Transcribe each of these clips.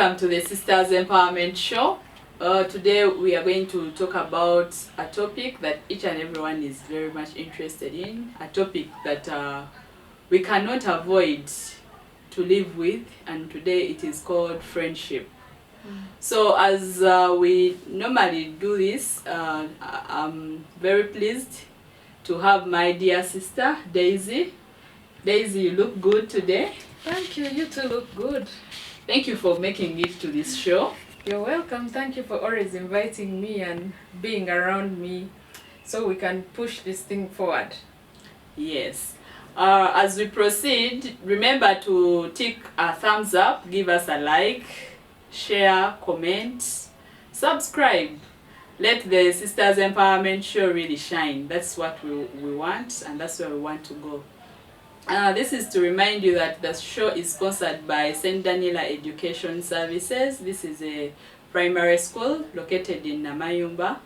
Welcome to the Sisters Empowerment Show. Today we are going to talk about a topic that each and everyone is very much interested in, a topic that we cannot avoid to live with, and today it is called friendship. So as we normally do this, I'm very pleased to have my dear sister, Daisy. Daisy, you look good today. Thank you, you too look good. Thank you for making it to this show. You're welcome. Thank you for always inviting me and being around me so we can push this thing forward. Yes. As we proceed, remember to tick a thumbs up, give us a like, share, comment, subscribe. Let the Sisters Empowerment Show really shine. That's what we want, and that's where we want to go. This is to remind you that the show is sponsored by St. Daniela Education Services. This is a primary school located in Namayumba.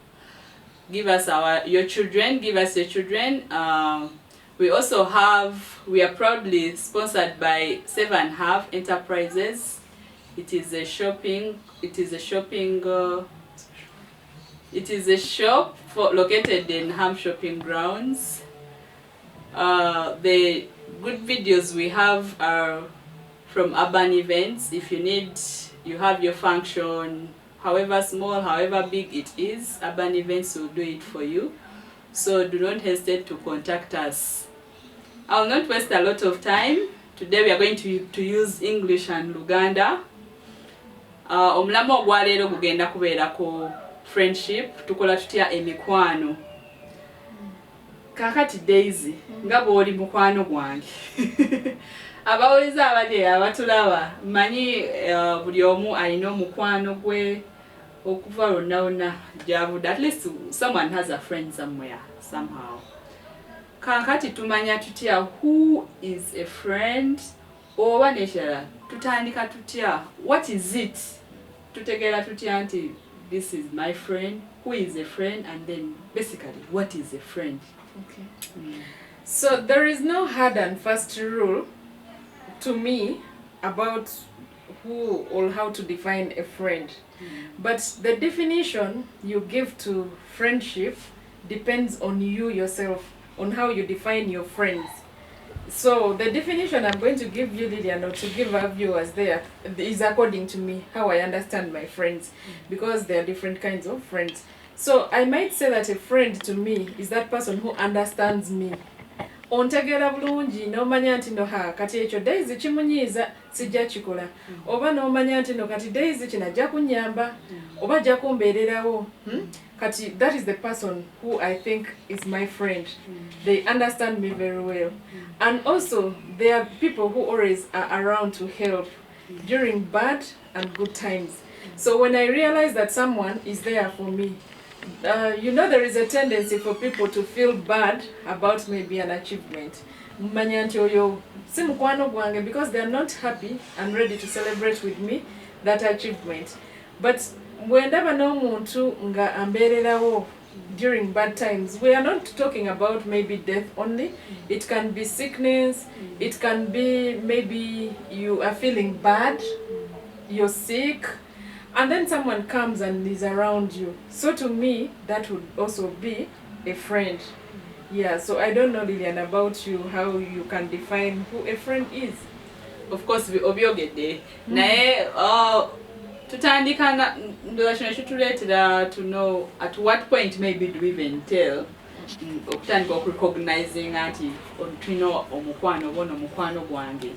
Give us your children. We are proudly sponsored by 7.5 Enterprises. It is a shop located in Ham Shopping Grounds. The good videos we have are from urban events. If you have your function, however small, however big it is, urban events will do it for you. So do not hesitate to contact us. I will not waste a lot of time. Today we are going to use English and Luganda. Omulamo ogwaleero gugenda kubeerako friendship, tukola tutya emikwano. Kakati Daisy, nga bw'oli mukwano gwange. Abawuliza abali abatulaba, manyi buli omu alina omukwano gwe okuva lwonna gy'avudde. At least someone has a friend somewhere, somehow. Kakati tumanya tutya who is a friend, oba nekirala tutandika tutya, what is it? Tutegeera tutya nti this is my friend, who is a friend, and then basically what is a friend? Okay. So there is no hard and fast rule to me about who or how to define a friend. But the definition you give to friendship depends on you yourself, on how you define your friends. So the definition I'm going to give you, Lillian, or to give our viewers there, is according to me, how I understand my friends, because there are different kinds of friends. So I might say that a friend to me is that person who understands me. Ontegera bulungi n'omanya nti no kati ekyo Daisy kimunyiiza sijja kikola. Oba n'omanya nti no kati Daisy kino ajja kunnyamba oba ajja kumbeererawo. Kati that is the person who I think is my friend. They understand me very well. And also there are people who always are around to help during bad and good times. So when I realize that someone is there for me, there is a tendency for people to feel bad about maybe an achievement. Manya nti oyo si mukwano gwange, because they are not happy and ready to celebrate with me that achievement. But when ndaba n'omuntu nga ambeererawo during bad times, we are not talking about maybe death only. It can be sickness, it can be maybe you are feeling bad, you're sick, and then someone comes and is around you. So to me, that would also be a friend. Yeah, so I don't know, Lillian, about you, how you can define who a friend is. Of course, we obyogedde. Naye tutandika ndola kino kituleetera to know at what point maybe do we even tell okutandika okurecognizing nti tulina omukwano oba omukwano gwange.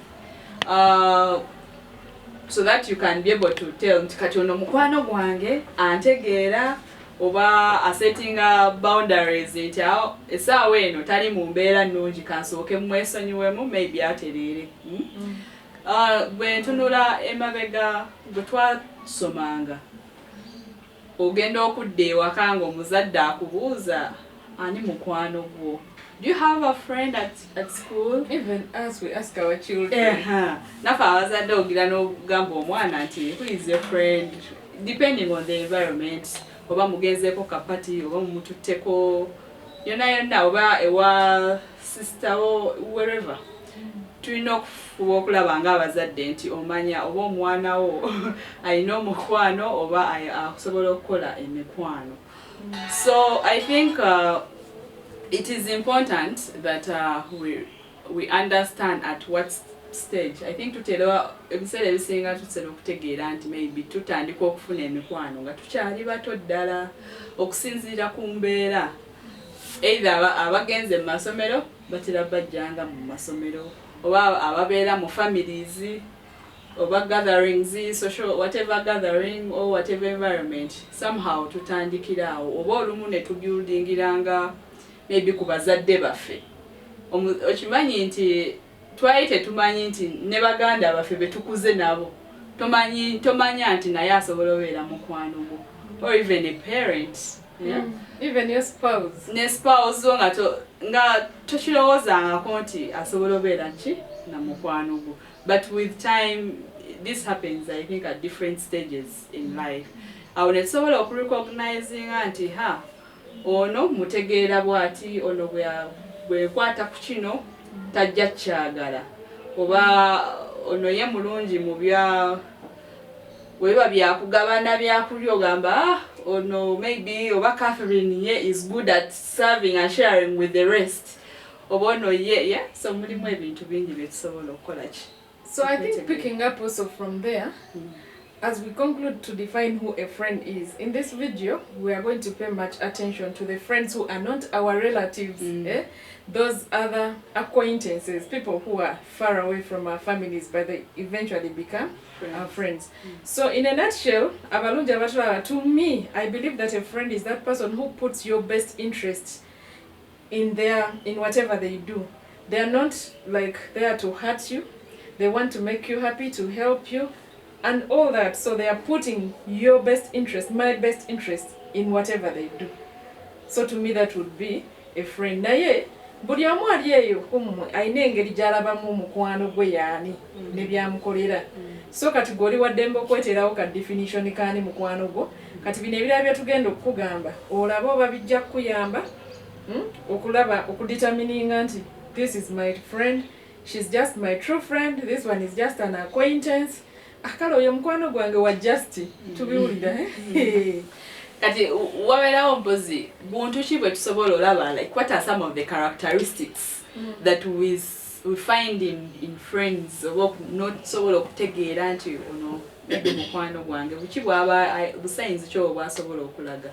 So that you can be able to tell nti kati ono mukwano gwange antegeera oba asettinga boundaries nti awo essaawa eno tali mu mbeera nnungi kansooke mwesonyiwemu maybe atereere. Bwe ntunula emabega bwe twasomanga ogenda okudda ewaka ng'omuzadde akubuuza ani mukwano gwo. Do you have a friend at school? Even as we ask our children. Nafa abazadde ogira n'ogamba omwana nti who is a friend, depending on the environment. Oba mugenzeeko kapati, oba mumututteko yonna oba ewa sister or wherever. tulina okufuba okulaba ng'abazadde nti omanya oba omwana wo alina omukwano oba asobola okukola emikwano. So I think it is important that we understand at what stage. I think tutera ebiseera ebisinga tutera okutegeera nti maybe tutandika okufuna emikwano nga tukyali bato ddala okusinziira ku mbeera. Either abagenze mu masomero batera bajjanga mu masomero oba ababeera mu families oba gatherings, social whatever gathering or whatever environment, somehow tutandikira awo oba olumu ne tubuildingiranga maybe ku bazadde baffe. Okimanyi nti twali tetumanyi nti ne baganda baffe betukuze nabo tomanya nti naye asobola obeera mukwano gwo, or even a parent. Yeah? Even your spouse. Ne spouse nga tokirowoozangako nti asobola obeera ki na mukwano gwo. But with time, this happens, I think, at different stages in life. Awo ne tusobola okurecognizinga nti ono mutegeera bwati, ono bwekwata ku kino tajja kyagala, oba ono ye mulungi mu bya weba byakugabana byakulya ogamba ono maybe oba Catherine ye is good at serving and sharing with the rest, oba ono ye yeah. So mulimu ebintu bingi byetusobola okukola ki. So I think picking up also from there, as we conclude to define who a friend is, in this video we are going to pay much attention to the friends who are not our relatives, those other acquaintances, people who are far away from our families but they eventually become our friends. So in a nutshell, abalungi abatulaba, to me, I believe that a friend is that person who puts your best interest in whatever they do. They are not like there to hurt you. They want to make you happy, to help you, and all that. So they are putting your best interest, my best interest, in whatever they do. So to me, that would be a friend. Naye, buli omu ali eyo kumwe ayina engeri gy'alabamu omukwano gwe yaani ne byamukolera. So kati gwe oli waddembe okweterawo ka definition kaani mukwano gwo. Kati bino ebirala bye tugenda okukugamba olaba oba bijja kukuyamba okulaba okudetermininga nti this is my friend, she's just my true friend, this one is just an acquaintance. Akalo oyo mukwano gwange wa just tubiwulira. Kati wabeerawo mpozi buntu ki bwe tusobola olaba, like what are some of the characteristics that we find in friends oba notusobola okutegeera nti ono mukwano gwange buki bwaba busayinzi ki obwo bwasobola okulaga.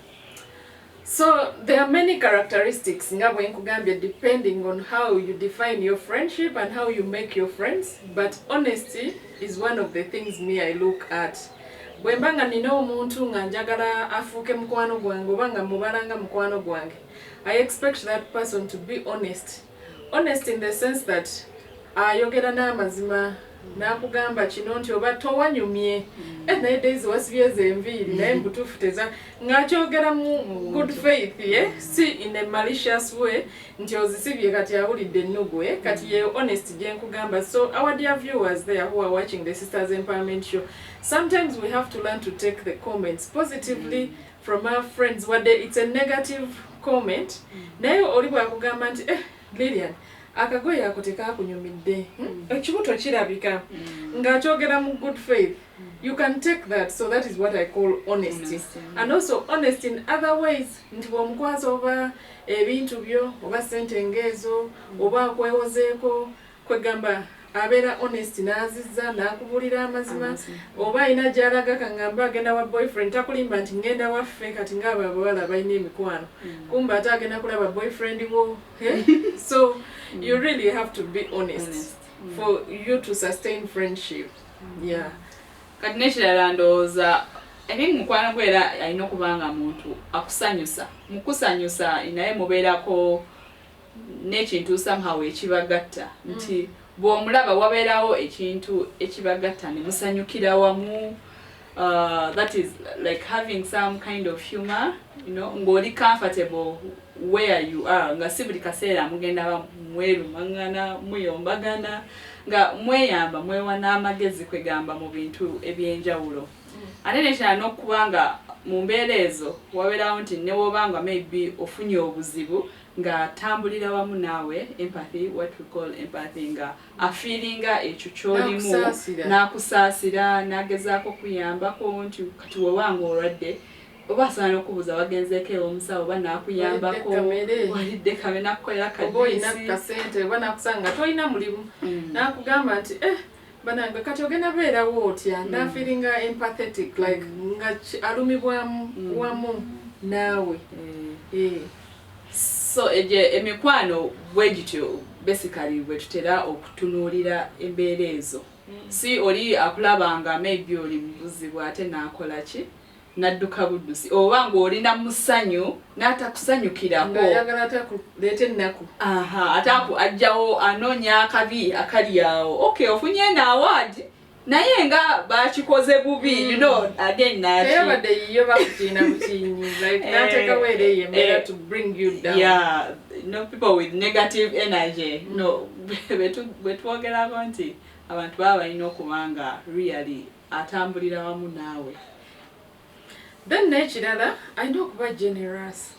So there are many characteristics nga bwe nkugambye, depending on how you define your friendship and how you make your friends, but honesty is one of the things me I look at. Bwe mbanga nina omuntu nga njagala afuuke mukwano gwange oba nga mubalanga mukwano gwange, I expect that person to be honest. Honest in the sense that ayogera n'amazima, n'akugamba kino nti oba towanyumye naye days wasibyeze enviiri naye mbutuufu teza ng'akyogera mu good faith, si in a malicious way nti ozisibye kati awulidde ennugu. Kati ye honest gye nkugamba. So our dear viewers there who are watching the Sisters Empowerment Show, sometimes we have to learn to take the comments positively from our friends, whether it's a negative comment naye oli bwakugamba nti Lilian akagoye ako tekakunyumidde, ekibuto kirabika, ng'akyogera mu good faith, you can take that. So that is what I call honesty. And also honest in other ways, nti bw'omukwaza oba ebintu byo oba sente ngezo oba akwewozeeko kwegamba abeera honest n'azizza n'akubulira amazima, oba ayina gy'alaga kangamba agenda wa boyfriend takulimba nti ngenda waffe kati ng'abo abawala balina emikwano kumba ate agenda kulaba boyfriend wo. So you really have to be honest for you to sustain friendship. Kati nekirala ndowooza I think mukwano gwe era alina okuba nga muntu akusanyusa, mukusanyusa naye mubeerako n'ekintu somehow ekibagatta nti bw'omulaba wabeerawo ekintu ekibagatta ne musanyukira wamu. That is like having some kind of humor, you know, ng'oli comfortable where you are, nga si buli kaseera mugenda mwerumangana muyombagana nga mweyamba mwewa n'amagezi kwegamba mu bintu ebyenjawulo. Ate nekirala n'okuba nga mu mbeera ezo wabeerawo nti ne wobanga maybe ofunye obuzibu nga tambulira wamu naawe empathy, what we call empathy, nga afeelinga ekyo kyolimu n'akusaasira n'agezaako kuyambako nti kati wewanga olwadde oba asaana okubuuza wagenzeeko ew'omusawo oba n'akuyambako walidde kamere n'akukolera kasente oba n'akusanga tolina mulimu n'akugamba nti banange kati ogenda beerawo otya ndafeelinga empathetic like nga alumibwamu wamu naawe. So emikwano bwe gityo basically bwe tutera okutunuulira embeera ezo. Si oli akulabanga maybe oli mubuzibu ate n'akola ki n'adduka buddusi oba ng'olina musanyu n'atakusanyukirako ayagala atakuleeta ennaku ate ajjawo anoonya akabi akali awo okay ofunye na award naye nga bakikoze bubi you know again teyabadde yiyo bakukiina bukinyi like n'ateekawo era eyembeera to bring you down. Yeah, you know, people with negative energy no bwe twogerako nti abantu baba balina okubanga really atambulira wamu naawe. Then nekirala ayina okuba generous.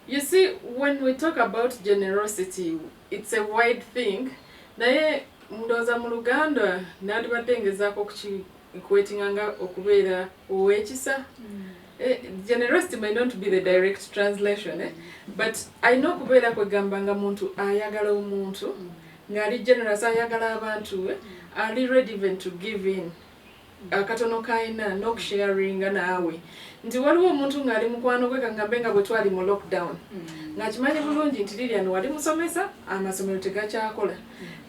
You see, when we talk about generosity, it's a wide thing. Naye ndowooza mu Luganda nandibadde ngezaako okukwetinganga okubeera ow'ekisa. Generosity may not be the direct translation, but ayina okubeera kwegamba nga muntu ayagala omuntu, ng'ali generous ayagala abantu, ali ready even to give in. Akatono kaina n'okusharinga naawe nti waliwo omuntu ng'ali mukwano gwe kangambe nga bwe twali mu lockdown ng'akimanyi bulungi nti Lilian wali musomesa amasomero tegakyakola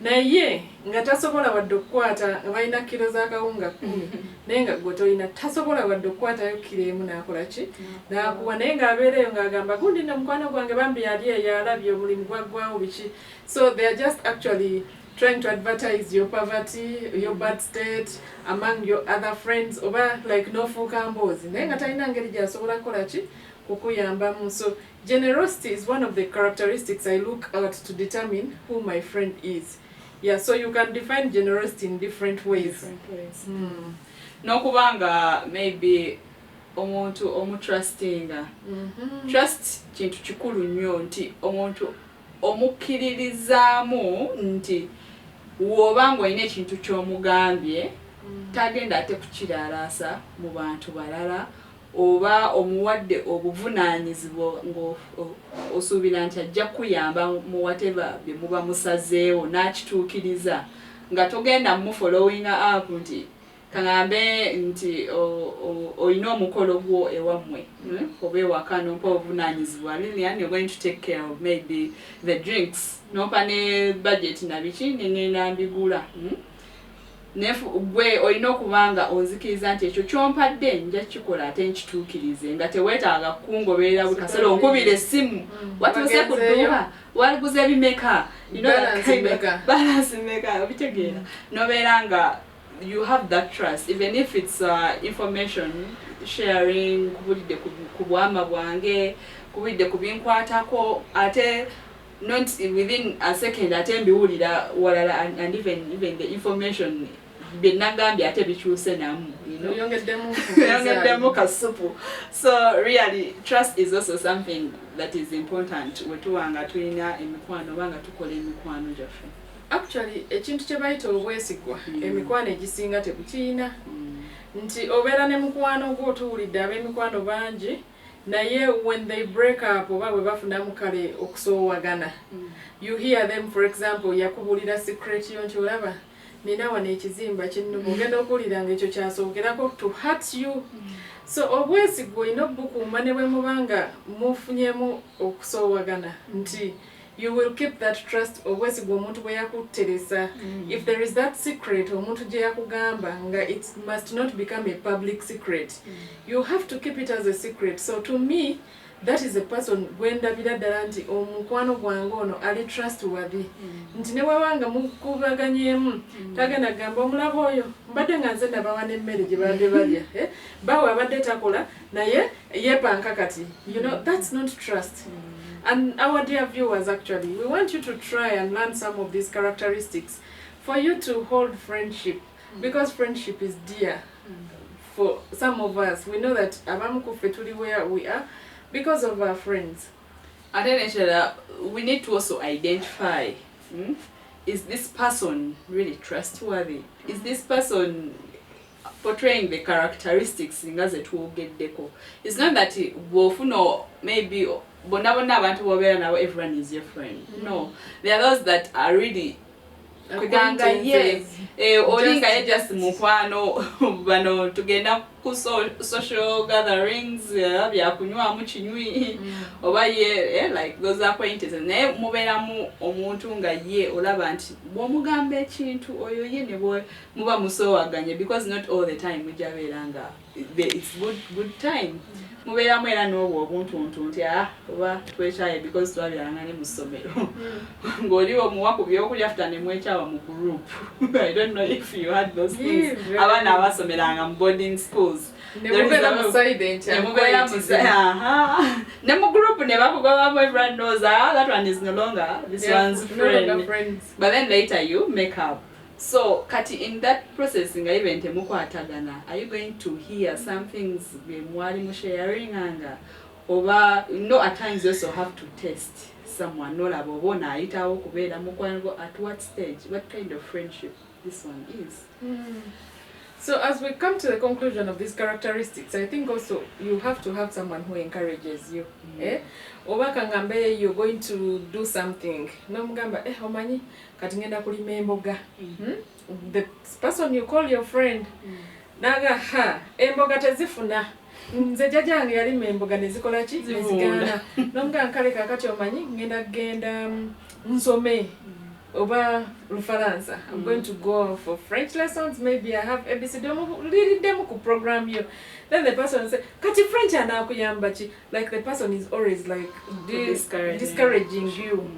naye nga tasobola wadde okukwata nga balina kilo z'akawunga 10 naye nga gwe tolina tasobola wadde okukwatayo kilo emu n'akola ki n'akuwa naye ng'abeereyo ng'agamba gundi nno mukwano gwange bambi yali eyalabye omulimu gwaggwawo biki. So they are just actually trying to advertise your poverty, your bad state among your other friends, oba like no fuka mbozi. Naye nga talina ngeri gy'asobola kukola ki kukuyambamu. So generosity is one of the characteristics I look at to determine who my friend is. Yeah, so you can define generosity in different ways. N'okubanga maybe omuntu omutrustinga. Trust kintu kikulu nnyo nti omuntu omukkiririzaamu nti w'obanga olina ekintu ky'omugambye tagenda ate kukiraalasa mu bantu balala oba omuwadde obuvunaanyizibwa ng'osuubira nti ajja kuyamba mu whatever bye muba musazeewo n'akituukiriza nga togenda mufollowinga up nti kangambe nti olina omukolo gwo ewammwe oba ewaka nompa obuvunaanyizibwa Lilian, you're going to take care of maybe the drinks nompa ne budget na biki nengenda mbigula gwe olina okubanga onzikiriza nti ekyo kyompadde nja kikola ate nkituukirize nga teweetaaga kukungoberera buli kaseera onkubira essimu watuuse ku dduuka waliguza ebimeka balance meka obitegeera nobeera nga you have that trust even if it's information sharing kubulidde ku bwama bwange kubulidde ku binkwatako ate not within a second ate mbiwulira walala and even the information benagambye ate bikyuse namu yongeddemu kasupu. So really trust is also something that is important wetuwanga tulina emikwano banga tukola emikwano gyaffe. Actually ekintu kye bayita obwesigwa emikwano egisinga tebukiina nti obeera ne mukwano gwo otuwulidde ab'emikwano bangi naye when they break up oba bwe bafunamu kale okusoowagana you hear them, for example yakubulira secret yo nti olaba nina wano ekizimba kinnumu ogenda okuwulira nga ekyo kyasookerako to hurt you. So obwesigwa olina obukuuma ne bwe mubanga mufunyemu okusoowagana nti you will keep that trust obwesigwa omuntu bwe yakutteresa. If there is that secret omuntu gye yakugamba nga it must not become a public secret, you have to keep it as a secret. So to me that is a person gwendabira ddala nti omukwano gwange ono ali trustworthy nti ne wewanga mukubaganyemu tagenda gamba omulaba oyo mbadde nga nze nabawa n'emmere gye badde balya bawe abadde takola naye yeepanka kati. You know, that's not trust. And our dear viewers, actually, we want you to try and learn some of these characteristics for you to hold friendship, because friendship is dear. for some of us, we know that abamu kuffe tuli where we are because of our friends. And then we need to also identify, is this person really trustworthy? Is this person portraying the characteristics in as it will get deco? It's not that wofuno maybe everyone is your friend. No, there are those that are really kuganga olinga ye just mukwano bano tugenda ku social gatherings byakunywa mu kinywi oba ye like those acquaintances naye mubeeramu omuntu nga ye olaba nti bw'omugamba ekintu oyo ye ne muba musowaganye because not all the time mujabeeranga it's good time mubeeramu era n'obwo obuntuntu nti oba twekyaye because twabyalanga ne mu ssomero ng'oli omuwa ku byokulya futa ne mwekyawa mu group. I don't know if you had those things. Abaana abasomeranga mu boarding schools. Ne mubeera mu group ne bakugobamu, everyone knows that one is no longer this one's friend. But then later you make up. So kati in that process nga even temukwatagana, are you going to hear some things mwali mu sharing anga oba at times you also have to test someone nolaba obona ayitawo kubeera mukwano at what stage, what kind of friendship this one is. So as we come to the conclusion of these characteristics, I think also you have to have someone who encourages you. Oba kangambe you're going to do something. No mugamba omanyi kati ngenda kulima emboga. The person you call your friend naga emboga tezifuna. Nze jjajange yalima emboga nezikola ki nezigana. No mugamba kale kakati omanyi ngenda nsome. Oba Lufaransa. I'm going to go for French lessons. Maybe I have ABCD. Leading them to program you. Then the person will say, "Kati French anakuyambachi." Like the person is always like discouraging you.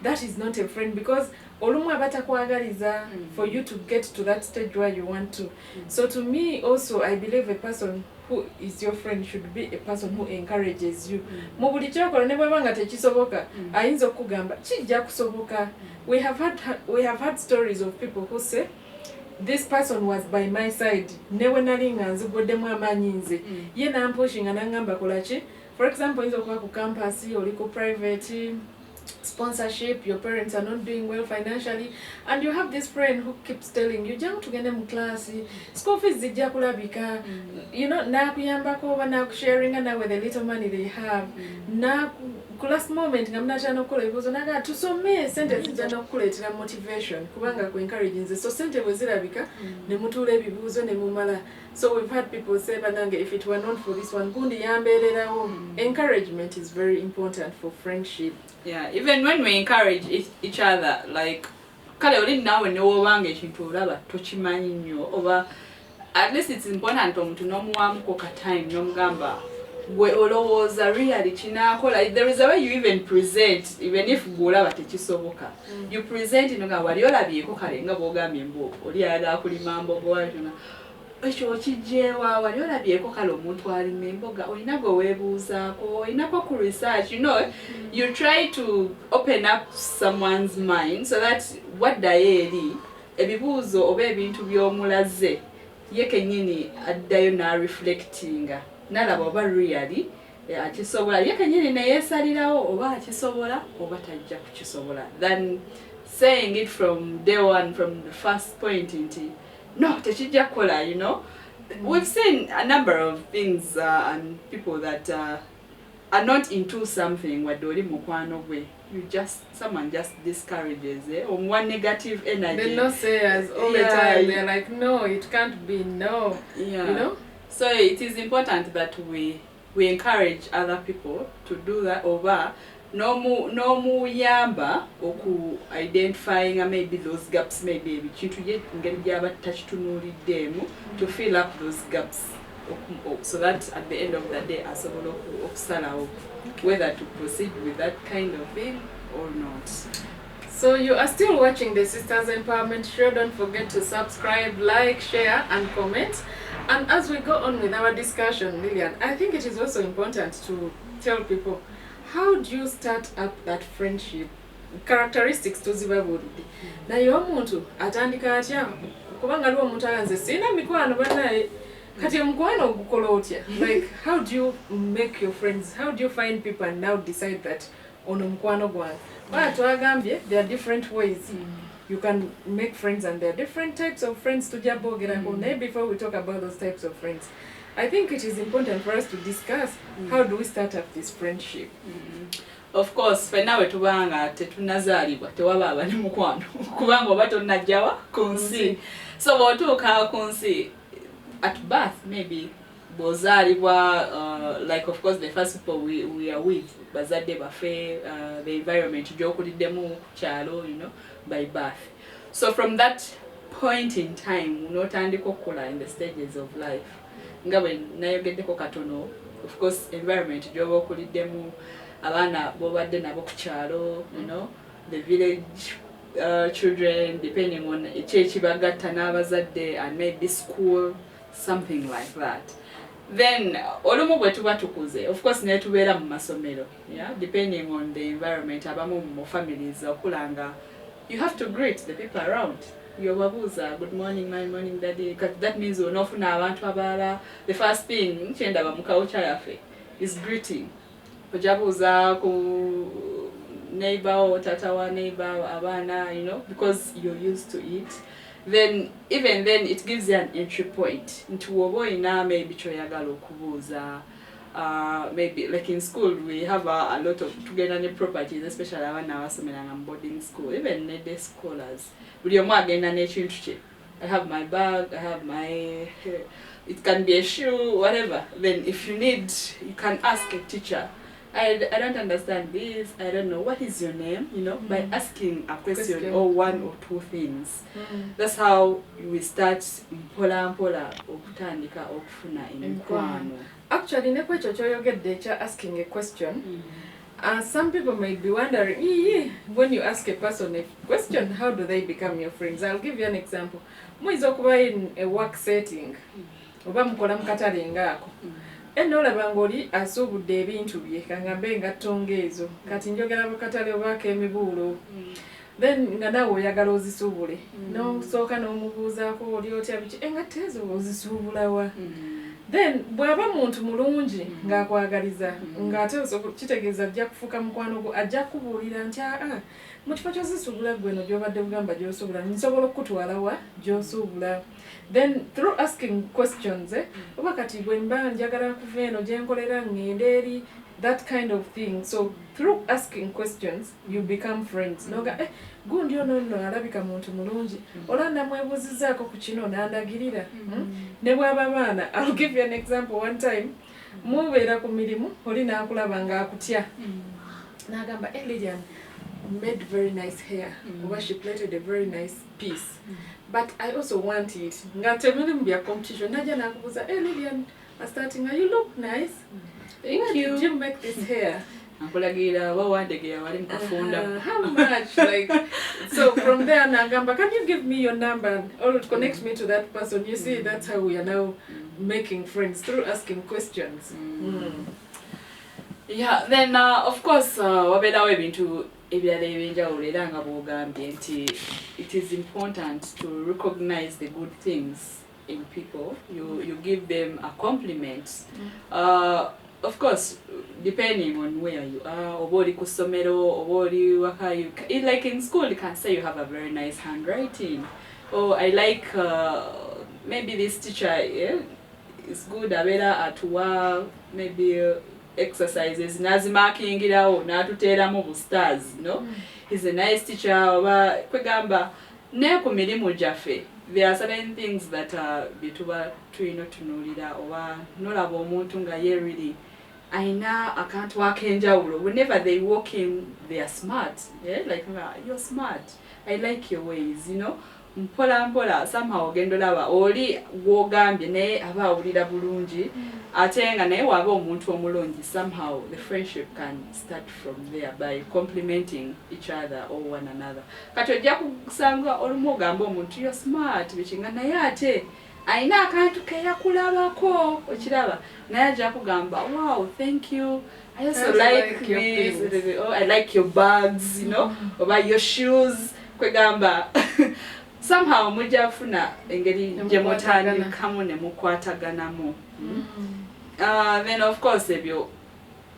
That is not a friend because olumwa batakwagaliza for you to get to that stage where you want to. So to me also, I believe a person who is your friend should be a person who encourages you. Mu buli kyokola ne bwebanga tekisoboka ayinza okugamba kijja kusoboka. We have had stories of people who say this person was by my side newe nali nga nzigoddemu amaanyi nze ye nampushinga nangamba kolaki. For example, inzo kwa ku campus oli ku private sponsorship, your parents are not doing well financially, and you have this friend who keeps telling you jam tugende mu class, school fees zijja kulabika, nakuyambako oba nakusharinga nawe the little money they have, na ku last moment nga mnachana okukola ebibuuzo naga tusome sente zijja n'okukuleetera motivation kubanga ku encouraging nze so sente bwe zirabika ne mutuula ebibuuzo ne mumala. So we've had people say banange if it were not for this one gundi yambeererawo. Encouragement is very important for friendship. Yeah, even when we encourage each other, like kale oli nawe ne wobanga ekintu olaba tokimanyi nnyo oba at least it's important omuntu n'omuwamuko ka time n'omugamba gwe olowooza really kinaakola. There is a way you even present even if gwolaba tekisoboka. You present nga wali olabyeko kale nga bw'ogambye mbu oli ayagala kulima mboga walituna ekyo kijjeewa wali olabyeko kale omuntu alima emboga olina gwe weebuuzaako olinako ku research. You try to open up someone's mind so that waddayo eri ebibuuzo oba ebintu by'omulaze ye kennyini addayo n'areflectinga nalaba oba really akisobola ye kennyini neyeesalirawo oba akisobola oba tajja kukisobola than saying it from day one, from the first point nti no tekijja kukola. We've seen a number of things and people that are not into something wadde oli mukwano gwe someone just discourages or one negative energy. They no sayers all the time. They're like, no, it can't be, no. Yeah. So it is important that we encourage other people to do that over no muyamba oku identifying maybe those gaps, maybe ebikintu ye ngeri gyaba takitunuuliddemu to fill up those gaps so that at the end of the day asobola okusalawo whether to proceed with that kind of thing or not. So you are still watching the Sisters Empowerment Show. Don't forget to subscribe, like, share and comment. And as we go on with our discussion, Lillian, I think it is also important to tell people, how do you start up that friendship? Characteristics to zibabulidde. Naye omuntu atandika atya kubanga aliwo omuntu aganze sina mikwano banaye kati omukwano ogukola otya like how do you make your friends, how do you find people and now decide that ono mukwano gwange twagambye there are different ways you can make friends and there are different types of friends tujja bogerako naye before we talk about those types of friends I think it is important for us to discuss how do we start up this friendship. Of course fena we tubanga tetunazaalibwa tewaba abali mukwano kubanga oba tonnajjawa ku nsi so bw'otuuka ku nsi at birth maybe bw'ozaalibwa like of course the first people we are with bazadde baffe the environment gy'okuliddemu kyalo you know by birth so from that point in time n'otandika okukola in the stages of life nga bwe nayogeddeko katono of course environment gy'oba okuliddemu abaana bobadde nabo ku kyalo you know the village children depending on ekibagatta n'abazadde and maybe school something like that then olumu bwe tuba tukuze of course ne tubeera mu masomero yeah depending on the environment abamu mu families okulanga you have to greet the people around yobabuuza good morning my morning daddy that means onofuna abantu abalala the first thing kyendaba mu culture yaffe is greeting ojabuuza ku neighbor or tata wa neighbor abana you know because you're used to it then even then it gives you an entry point into obo ina maybe choyagala okubuuza maybe like in school we have a lot of together properties especially abana abasomeranga mu boarding school even day scholars buli omu agenda n'ekintu kye I have my bag I have my it can be a shoe whatever then if you need you can ask a teacher I don't understand this, I don't know, what is your name, you know, by asking a question or one or two things. That's how we start mpola okutandika okufuna emikwano. Actually, nekwecho kyoyogedde asking a question. Some people might be wondering, when you ask a person a question, how do they become your friends? I'll give you an example. Mwiza okuba in a work setting, oba mukola mukatale ngaako. Olaba ng'oli asuubudde ebintu bye kangambe engatto ezo kati njogera mu katale obaako emibuulo then nga naawe oyagala ozisuubule n'osooka n'omubuuzaako oli otya biki engatto ezo ozisuubula wa then bw'aba muntu mulungi ng'akwagaliza ng'ate kitegeeza ajja kufuuka mukwano gwo ajja kubuulira nti mu kifo ky'ozisuubula gweno gy'obadde bugamba gy'osuubula nsobola okutwala wa gy'osuubula. Then through asking questions oba kati bwe mba njagala kuva eno gye nkolera ngende eri that kind of thing so through asking questions you become friends noga gundi ono nno alabika muntu mulungi olanda mwebuuzizaako ku kino n'andagirira ne bw'aba baana I'll give you an example one time mubeera ku mirimu oli n'akulaba ng'akutya n'agamba Lilian made very nice hair oba she plaited a very nice piece but I also want it nga temuli mu bya competition najja n'akubuuza Lilian starting you look nice thank you did you make this hair ankulagira wawandegera wali mukafunda how much like so from there nagamba can you give me your number or connect me to that person you see that's how we are now making friends through asking questions. Yeah then of course wabeerawo ebintu ebirala ebyenjawulo era nga bw'ogambye nti it is important to recognize the good things in people you give them a compliment of course depending on where you are oba oli ku ssomero oba oli waka like in school you can say you have a very nice handwriting or I like maybe this teacher is good abeera atuwa maybe exercises nazimakingirawo n'atuteeramu bu stars no he's a nice teacher oba kwegamba ne ku mirimu gyaffe there are certain things that bituba tulina tunuulira oba nolaba omuntu nga ye really aina akantu akenjawulo whenever they walk in they are smart like you're smart I like your ways you know mpola somehow ogenda olaba oli gw'ogambye naye aba awulira bulungi ate nga naye waba omuntu omulungi somehow the friendship can start from there by complimenting each other or one another kati ojja kusanga olumu ogamba omuntu you're smart bikinga naye ate ayina akantu keyakulabako okiraba naye ajja kugamba wow thank you I also like this I like your bags you know oba your shoes kwegamba somehow mujja kufuna engeri gye mutandikamu ne mukwataganamu. Then of course ebyo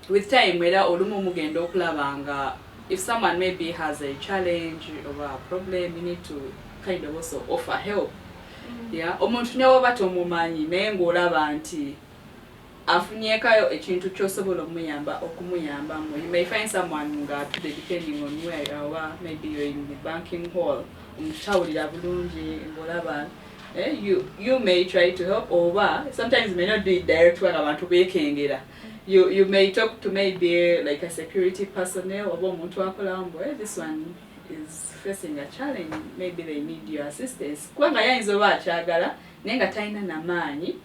with time era olumu mugenda okulaba nga if someone maybe has a challenge or a problem, you need to kind of also offer help. Yeah, omuntu ne waba tomumanyi naye ng'olaba nti afunyekayo ekintu ky'osobola okumuyambamu. You may find someone nga depending on where you are, maybe you're in the banking hall, omutawulira bulungi ng'olaba you may try to help, or sometimes it may not be direct where abantu bekengera. You may talk to maybe like a security personnel or omuntu akola this one is facing a challenge, maybe they need your assistance. Kubanga yayinza oba akyagala naye nga talina n'amaanyi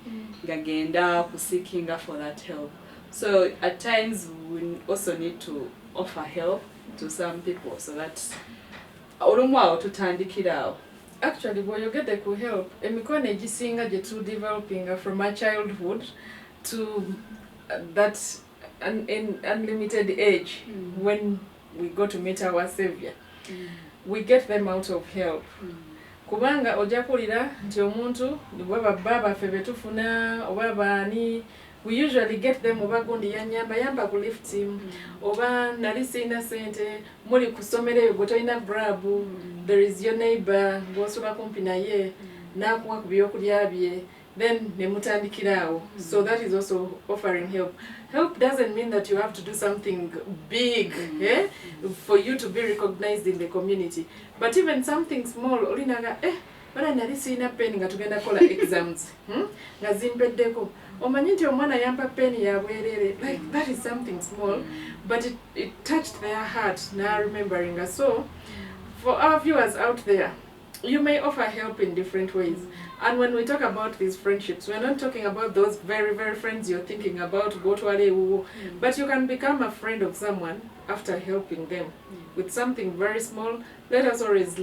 gagenda seeking for that help. So at times we also need to offer help to some people so that olumu awo tutandikirawo. Actually, when you get the help, Emikwano egisinga gye tu developing from our childhood to that unlimited age when we go to meet our savior. We get them out of help. Kubanga ojja kulira nti omuntu bwaba baba ffe betufuna oba baani, we usually get them oba gundi yamba ku lift him oba nali sina sente muli ku ssomero eyo gwe tolina grab, there is your neighbor gw'osula kumpi naye n'akuwa ku byokulya bye, then ne mutandikiraawo. So that is also offering help. Help doesn't mean that you have to do something big for you to be recognized in the community. But even something small, olinaga bana nali sina pen nga tugenda kola exams nga zimpeddeko omanyi nti omwana yampa pen ya bwerere, like that is something small but it touched their heart now remembering us. So for our viewers out there, you may offer help in different ways. And when we talk about these friendships, we're not talking about those very, very friends you're thinking about, but you can become a friend of someone after helping them with something very small. Let us always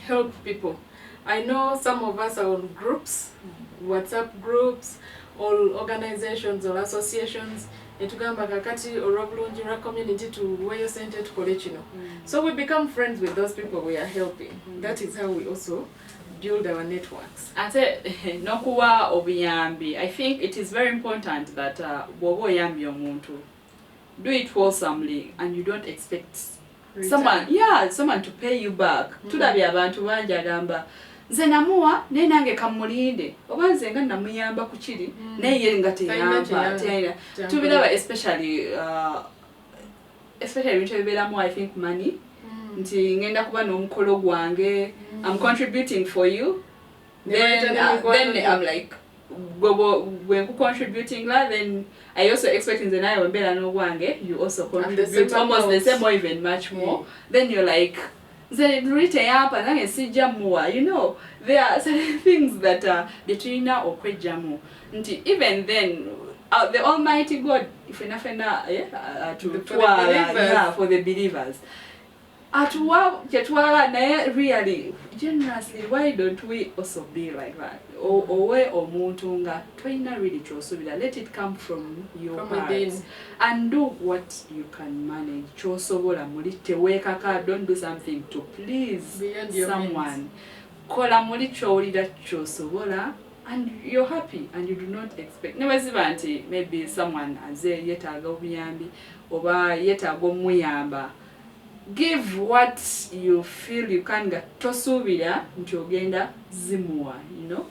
help people. I know some of us are on groups, WhatsApp groups, or organizations or associations. Etugamba kakati olw'obulungi lwa community tuweeyo sente tukole kino. So we become friends with those people we are helping. That is how we also build our networks. Ate nokuwa obuyambi, I think it is very important that bw'oba oyambye omuntu, do it wholesomely and you don't expect someone to pay you back. Tulabye abantu bangi agamba nze namuwa naye nange kamulinde oba nze nga namuyamba ku kiri naye ye nga teyamba. Tubiraba especially ebintu ebibeeramu I think money, nti ngenda kuba n'omukolo gwange, I'm contributing for you, then I'm like when contributing then I also expect in the night when you also contribute almost the same or even much more. Then you're like you know, there are certain things that between now or kwejamu. Even then the Almighty God, if for the believers. Really, generously, why don't we also be like that? Let it come from your heart and do what you can manage. Don't do something to please someone. And you're happy and you do not expect. Maybe someone has give what you feel you can get tosubira ntogenda zimua, you know.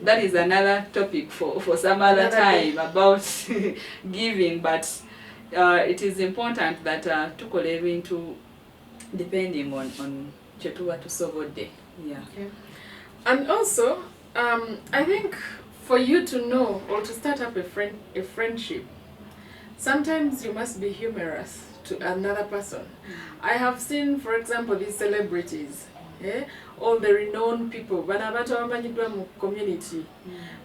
That is another topic for some other time about giving, but it is important that tukole into depending on chetuwa tusobode. Yeah. Okay. And also I think for you to know or to start up a friendship, sometimes you must be humorous to another person. I have seen, for example, these celebrities, all the renowned people, banabato abamanyidwa mu community.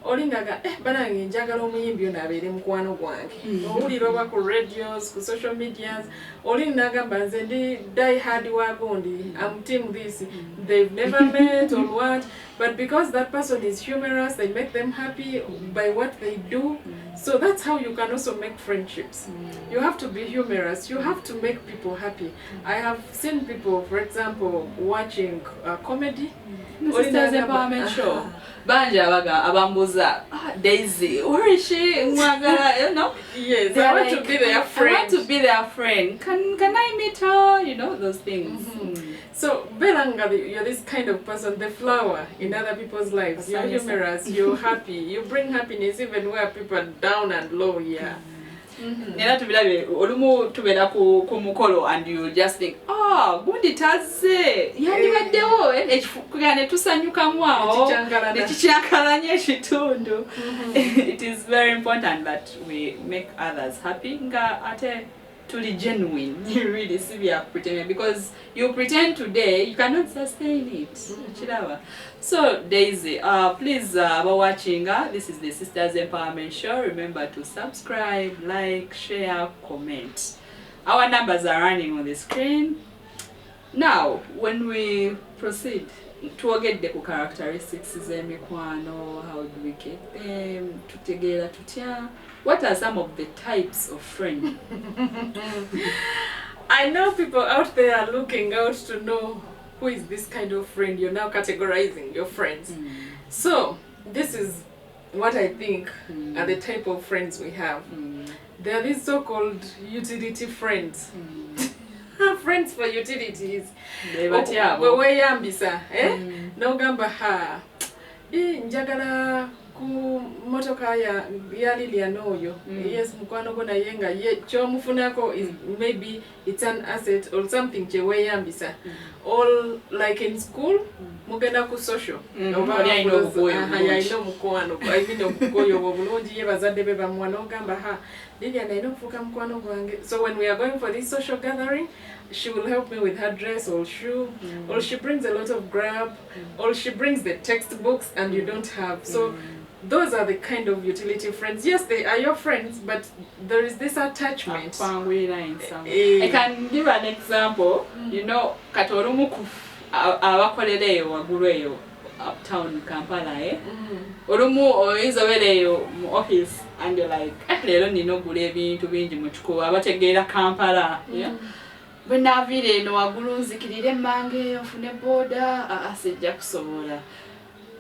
Olingaga banange njagala omuyimbi ono abeere mukwano gwange. Owulira oba ku radios, ku social medias, olingaga banze ndi die hard wa gundi, I'm team this. They've never met or what, but because that person is humorous, they make them happy by what they do. So that's how you can also make friendships. You have to be humorous. You have to make people happy. I have seen people, for example, watching comedy. Sisters Empowerment Show. Banja abambuza, Daisy, where is she? You know? Yes, I want to be their friend. I want to be their friend. Can I meet her? You know, those things. So, Belanga, you're this kind of person, the flower in other people's lives. You're humorous, you're happy, you bring happiness even where people are down and low, yeah. Nera tubilabe olumu tubera ku mukolo and you just think gundi tazze yandibaddewo ekikugane tusanyukamu awo nekikyankalanya ekitundu. It is very important that we make others happy nga ate tuli genuine. You really see we are pretending, because you pretend today you cannot sustain it. So Daisy, please about watching, this is the Sisters Empowerment Show. Remember to subscribe, like, share, comment. Our numbers are running on the screen. Now when we proceed to get the characteristics of Emikwano, how do we get them together tutya? What are some of the types of friends? I know people out there are looking out to know who is this kind of friend. You're now categorizing your friends. So this is what I think are the type of friends we have. There are these so-called utility friends. Friends for utilities. Weweyambisa, nogamba ha. Njagala ku motoka ya Lilian oyo. Yes, mukwano gona yenga chomufunako is maybe it's an asset or something cheweyambisa. All like in school, mugenda ku social. I know mukwano. I mean omukoyo obulungi ye bazadde be bamwana ogamba ha. Lilian I know fuka mukwano gwange. So when we are going for this social gathering, she will help me with her dress or shoe, or she brings a lot of grab, or she brings the textbooks and you don't have. So those are the kind of utility friends. Yes, they are your friends, but there is this attachment. I can give an example. You know, Katoromuku abakoleleyo waguleyo uptown Kampala olumu oyinzobeleyo mu office and you're like leero nina ogula ebintu bingi mu kikubo abategeera Kampala. Bwenavire eno wagulu nzikirire emmange ofune boda asijja kusobola.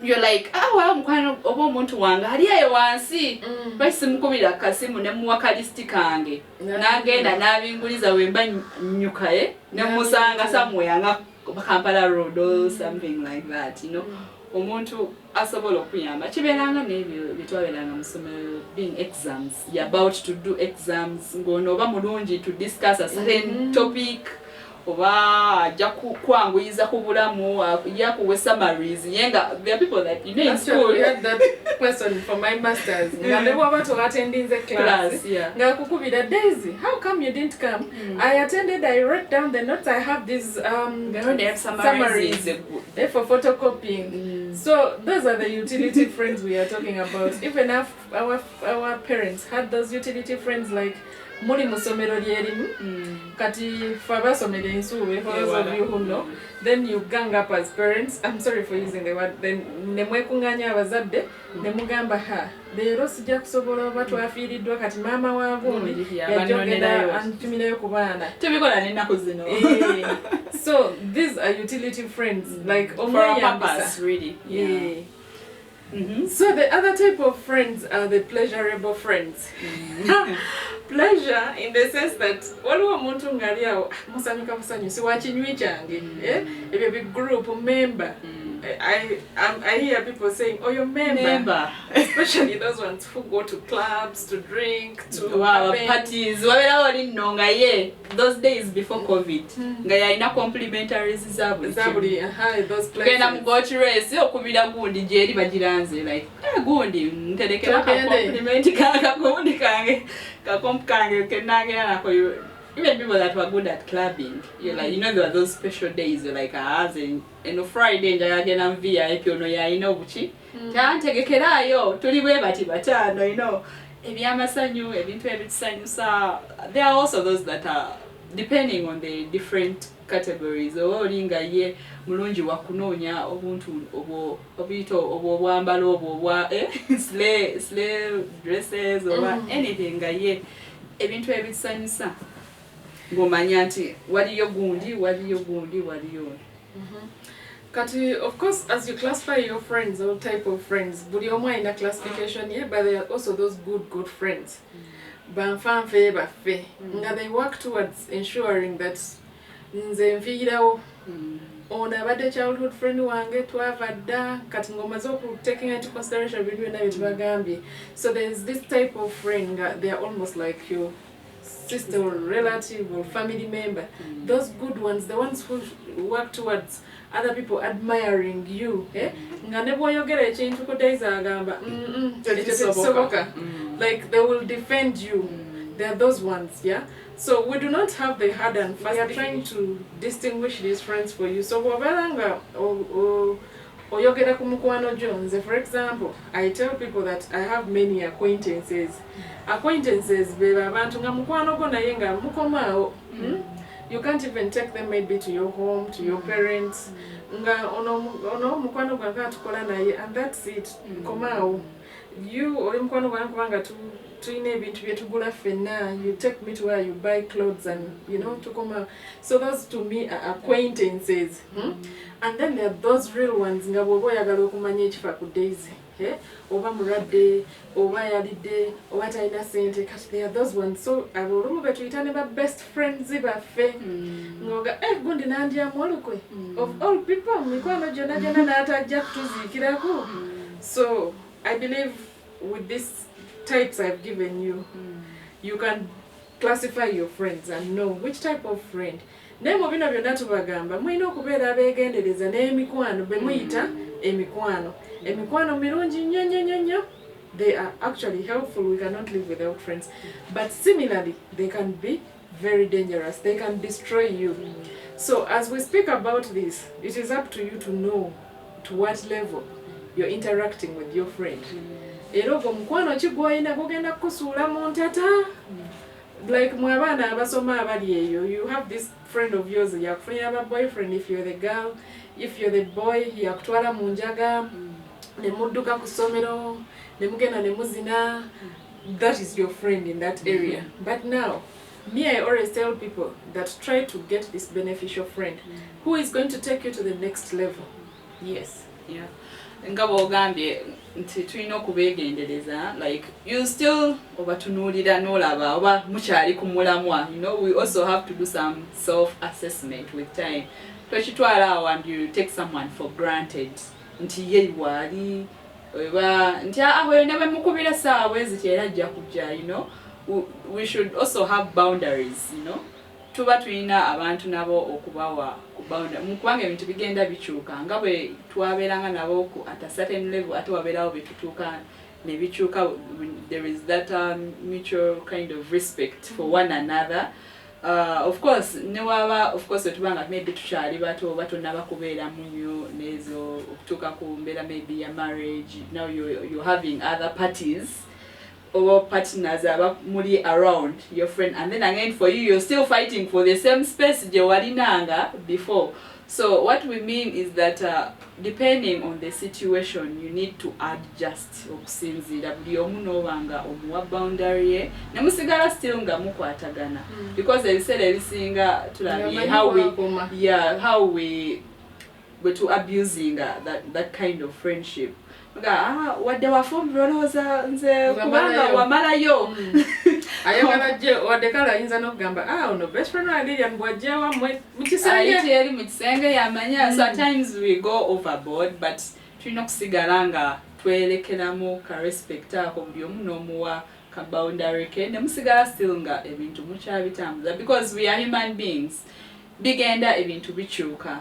You're like, well, mukwano oba omuntu wange ali eyo wansi basi mukubira kasimu ne muwaka listi kange nagenda nabinguliza wemba nyukaye ne musanga somewhere nga Kampala Road or something like that, you know. Omuntu asobola okuyamba kibeeranga n'ebyo bitwaberanga mu ssomero being exams, you're about to do exams ngono oba mulungi to discuss a certain topic oba ajja kwanguyiza ku bulamu yakuwe summaries yenga. There are people that you know in school. We had that person for my masters nga ne bwaba to attending the class nga kukubira Daisy, how come you didn't come? I attended, I wrote down the notes, I have these summaries for photocopying. So those are the utility friends we are talking about. Even our parents had those utility friends, like muli musomero lyerimu kati faba somero ensuube, for those of you who know, then you gang up as parents. I'm sorry for using the word. Then nemwekunganya abazadde nemugamba ha leero sijja kusobola oba twafiiriddwa kati maama wa gundi yajogera antumireyo ku baana tubikola n'ennaku zino. So these are utility friends, like for a purpose, really. So the other type of friends are the pleasurable friends. Pleasure in the sense that waliwo omuntu ngali awo musanyuka busanyusi wa kinywi kyange ebyo big group member. I hear people saying, oh, you're member. Especially those ones who go to clubs to drink, to parties. Those days before COVID, nga ina complimentaries those places. Kena mugoti race yo kubira gundi jeri bajiranze like gundi nterekera ka compliment kanga gundi kange ka komp kange kenage nako. Even people that were good at clubbing, you're like, you know, there were those special days. You're like, on Friday, njagenda VIP ono ya ino buchi. Ntegekerayo tuli bwe bati batano, you know. Ebyamasanyu ebintu ebitusanyusa. There are also those that are depending on the different categories. Olinga ye mulungi wakunoonya obuntu obito obwambalo obwa slay dresses or anything nga ye ebintu ebisanyusa ngomanya nti waliyo gundi. Kati, of course, as you classify your friends, all type of friends, buli omu in a classification here, but there are also those good friends. Banfanfe bafe. Nga they work towards ensuring that nze nfiirawo. Ono abadde childhood friend wange twavadda kati ngoma zoku taking into consideration bintu byonna bye tubagambye. So there's this type of friend, they are almost like your sister or relative or family member. Those good ones, the ones who work towards other people admiring you. Nga ne bw'oyogera ekintu ku days agamba tekisoboka. Like they will defend you. They are those ones, yeah? So we do not have the hard and fast. We are trying to distinguish these friends for you. So bw'obeera oyogera ku mukwano Jones, for example, I tell people that I have many acquaintances. Acquaintances beba abantu nga mukwano go naye nga mukomaawo. You can't even take them maybe to your home, to your parents. Nga ono mukwano gwange atukola naye, and that's it. Komaawo. You or mukwano gwange kubanga tuyina ebintu bye tugula ffenna. You take me to where you buy clothes and tukoma. So those to me are acquaintances. And then there are those real ones nga bw'oba oyagala okumanya ekifa ku Daisy. Oba mulwadde, oba yalidde, oba talina sente, kati there are those ones. So olumu betuyita ne ba best friends baffe. Ngoga gundi nandyamu olukwe. Of all people, mikwano gyonna n'atajja kutuziikirako. So I believe with these types I've given you, you can classify your friends and know which type of friend. Naye mu bino byonna tubagamba mulina okubeera abeegendereza n'emikwano be muyita emikwano. Emikwano mirungi nnyo. They are actually helpful. We cannot live without friends. But similarly, they can be very dangerous. They can destroy you. So as we speak about this, it is up to you to know to what level you're interacting with your friend. Era ogwo mukwano ki gw'olina gugenda kukusuula mu ntata. Like mwabaana abasoma abali eyo, you have this friend of yours yakufunira aba boyfriend. If you're the girl, if you're the boy, yakutwala mu njaga, ne mudduka ku ssomero, ne mugenda ne muzina. That is your friend in that area. But now, me, I always tell people that try to get this beneficial friend who is going to take you to the next level. Yes. Yeah. Nga bw'ogambye nti tulina okubeegendereza, like you still obatunuulira n'olaba oba mukyali ku mulamwa. We also have to do some self-assessment with time. Twekitwala awo and you take someone for granted nti ye wali oba nti aho ne bamukubira saawa bweziti era ajja kujja. We should also have boundaries. Tuba tulina abantu nabo okubawa ku boundary. Mukubanga ebintu bigenda bikyuka nga bwe twabeeranga nabo at a certain level ate wabeerawo betutuuka ne bikyuka. There is that mutual kind of respect for one another. Of course newaba of course tubanga maybe tukyali bato oba tonnaba kubeera munyo nezo okutuuka ku mbeera maybe ya marriage. Now you're having other parties or partners aba muli around your friend, and then again for you're still fighting for the same space je walinanga before. So what we mean is that depending on the situation you need to adjust okusinziira buli omu n'obanga omuwa boundary ye ne musigala still nga mukwatagana because ebiseera ebisinga tulabye how we to abusing that kind of friendship. Wadde wafumbira olowooza nze kubanga wamalayo ayagala gye wadde kale ayinza n'okugamba ono best friend wa Lilian bw'ajja wammwe mu kisenge eri mu kisenge yamanya. So at times we go overboard, but tulina okusigala nga twerekeramu ka respect ako buli omu n'omuwa ka boundary ke ne musigala still nga ebintu mukyabitambuza because we are human beings. Bigenda ebintu bikyuka,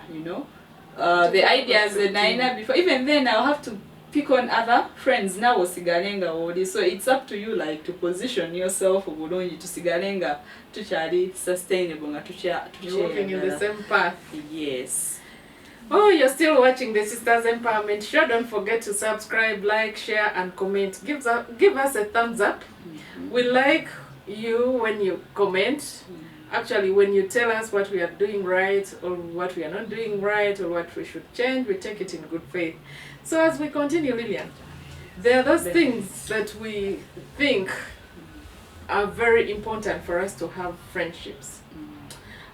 the ideas that naina before, even then I'll have to pick on other friends now osigalenga wodi. So it's up to you like to position yourself obulungi tusigalenga tukyali sustainable nga walking in the same path. Yes. Oh, you're still watching the Sisters Empowerment Show. Don't forget to subscribe, like, share and comment. Give us a thumbs up. We like you when you comment. Actually, when you tell us what we are doing right or what we are not doing right or what we should change, we take it in good faith. So as we continue, Lillian, there are those things that we think are very important for us to have friendships.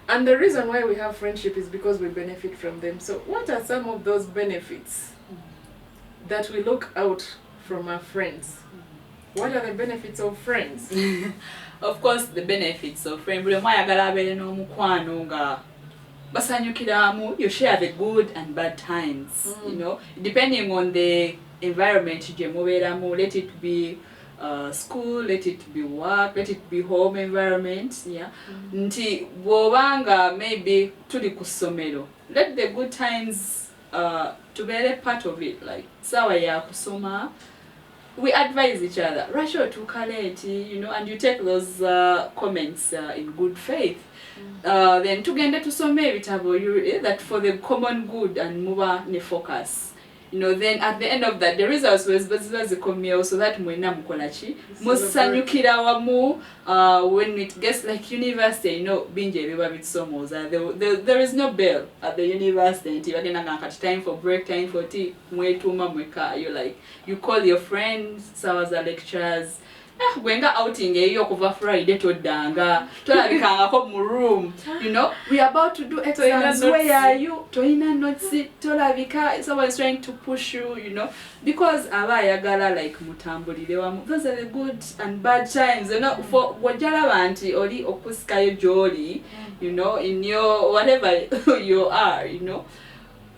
And the reason why we have friendship is because we benefit from them. So what are some of those benefits that we look out from our friends? What are the benefits of friends? Of course, the benefits of friends. Buli omu ayagala abeere n'omukwano nga basanyukiramu. You share the good and bad times, you know, depending on the environment gye mubeeramu. Let it be school, let it be work, let it be home environment, yeah. Nti bw'obanga maybe tuli ku ssomero, let the good times tubeere part of it, like sawa ya kusoma. We advise each other, Rasho tuuka late, you know, and you take those comments in good faith. Then tugende tusome ebitabo, that for the common good and muba ne focus. You know, then at the end of that, the results was zikomyewo so that mwena mukola ki musanyukira wamu. When it gets like university, you know, binje ebiba bitusomooza, there is no bell at the university nti bagenda ngakati time for break, time for tea, mwetuma mweka. You like, you call your friends, sawa za lectures, gwenga outing eyo kuva Friday toddanga tolabikangako mu room, you know, we are about to do exams, where are you, toina notes, tolabika, someone is trying to push you, you know, because aba ayagala like mutambulire wamu. Those are the good and bad times, you know, for wajalaba nti oli okusikayo gy'oli, you know, in your whatever you are, you know,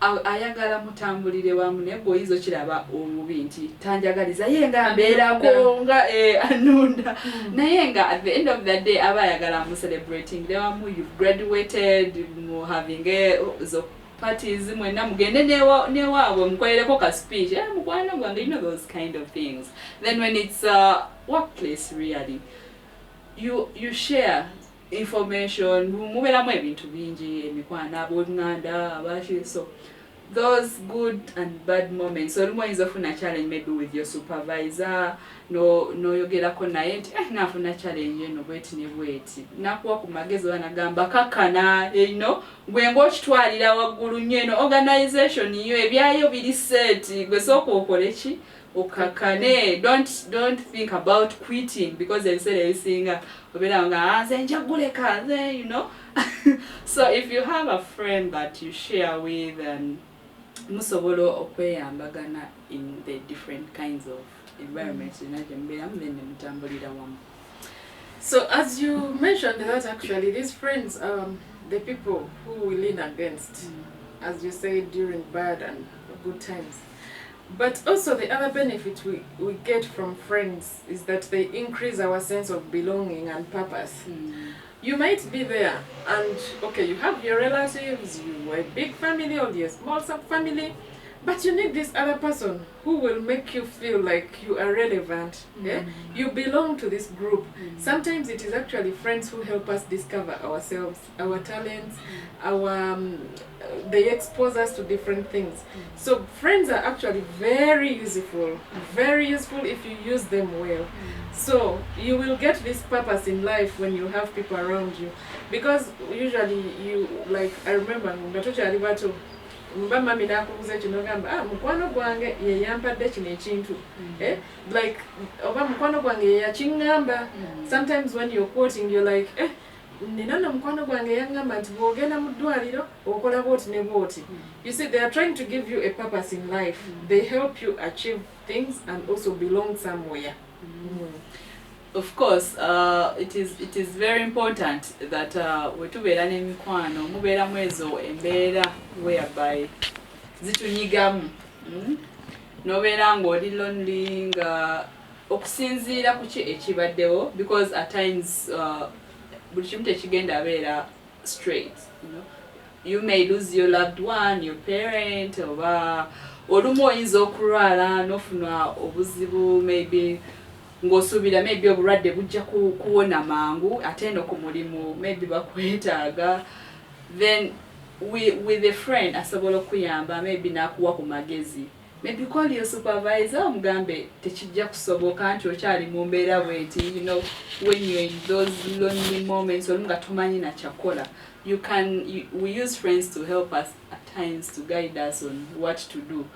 ayagala mutambulire wamu ne boyizo kiraba obubi nti tanjagaliza yenga mbeerako nga anunda naye nga at the end of the day aba ayagala mu celebrating le wamu, you've graduated, mu having zo parties, mwena mugende newaabwe mukolereko ka speech, mukwano gwange, you know, those kind of things. Then when it's workplace, really you share information, mubeeramu ebintu bingi, emikwano, abooluganda, abashi. So those good and bad moments, so olumu oyinza ofuna challenge maybe with your supervisor, noyogerako naye nti nafuna challenge eno bweti ne bweti, nakuwa ku magezi wanagamba kakana, you know, gwe ng'okitwalira waggulu nnyo eno organization yo ebyayo biri set, gwe sooka okole ki okakane. Don't think about quitting because ebiseera ebisinga obeera nga nze njaguleka, you know. So if you have a friend that you share with, and musobola okweyambagana in the different kinds of environments, then mutambulira wamu. So as you mentioned that actually these friends the people who we lean against, as you said, during bad and good times. But also the other benefit we get from friends is that they increase our sense of belonging and purpose. You might be there and okay, you have your relatives, you are a big family or you're a small sub-family, but you need this other person who will make you feel like you are relevant. Yeah? You belong to this group. Sometimes it is actually friends who help us discover ourselves, our talents, they expose us to different things. So friends are actually very useful if you use them well. So you will get this purpose in life when you have people around you, because usually you, like, I remember mami nakubuza kino gamba mukwano gwange ye yampadde kino ekintu, like oba mukwano gwange ye yakingamba. Sometimes when you're quoting you're like nina mukwano gwange yangamba nti bwogenda mu ddwaliro okola bwoti ne bwoti. You see, they are trying to give you a purpose in life. They help you achieve things and also belong somewhere. Of course, it is very important that wetubeera n'emikwano mubeeramu ezo embeera whereby zitunyigamu, nobeera ng'oli lonely, nga okusinziira ku ki ekibaddewo, because at times buli kimu tekigenda abeera straight, you know. You may lose your loved one, your parent, oba olumu oyinza okulwala n'ofuna obuzibu, maybe ng'osuubira maybe obulwadde bujja kuwona mangu, ate no ku mulimu maybe bakwetaaga, then with a friend asobola okuyamba, maybe n'akuwa ku magezi maybe call your supervisor omugambe tekijja kusoboka nti okyali mu mbeera bweti, you know, when you're in those lonely moments olumu nga tomanyi na kyakola, we use friends to help us at times, to guide us on what to do.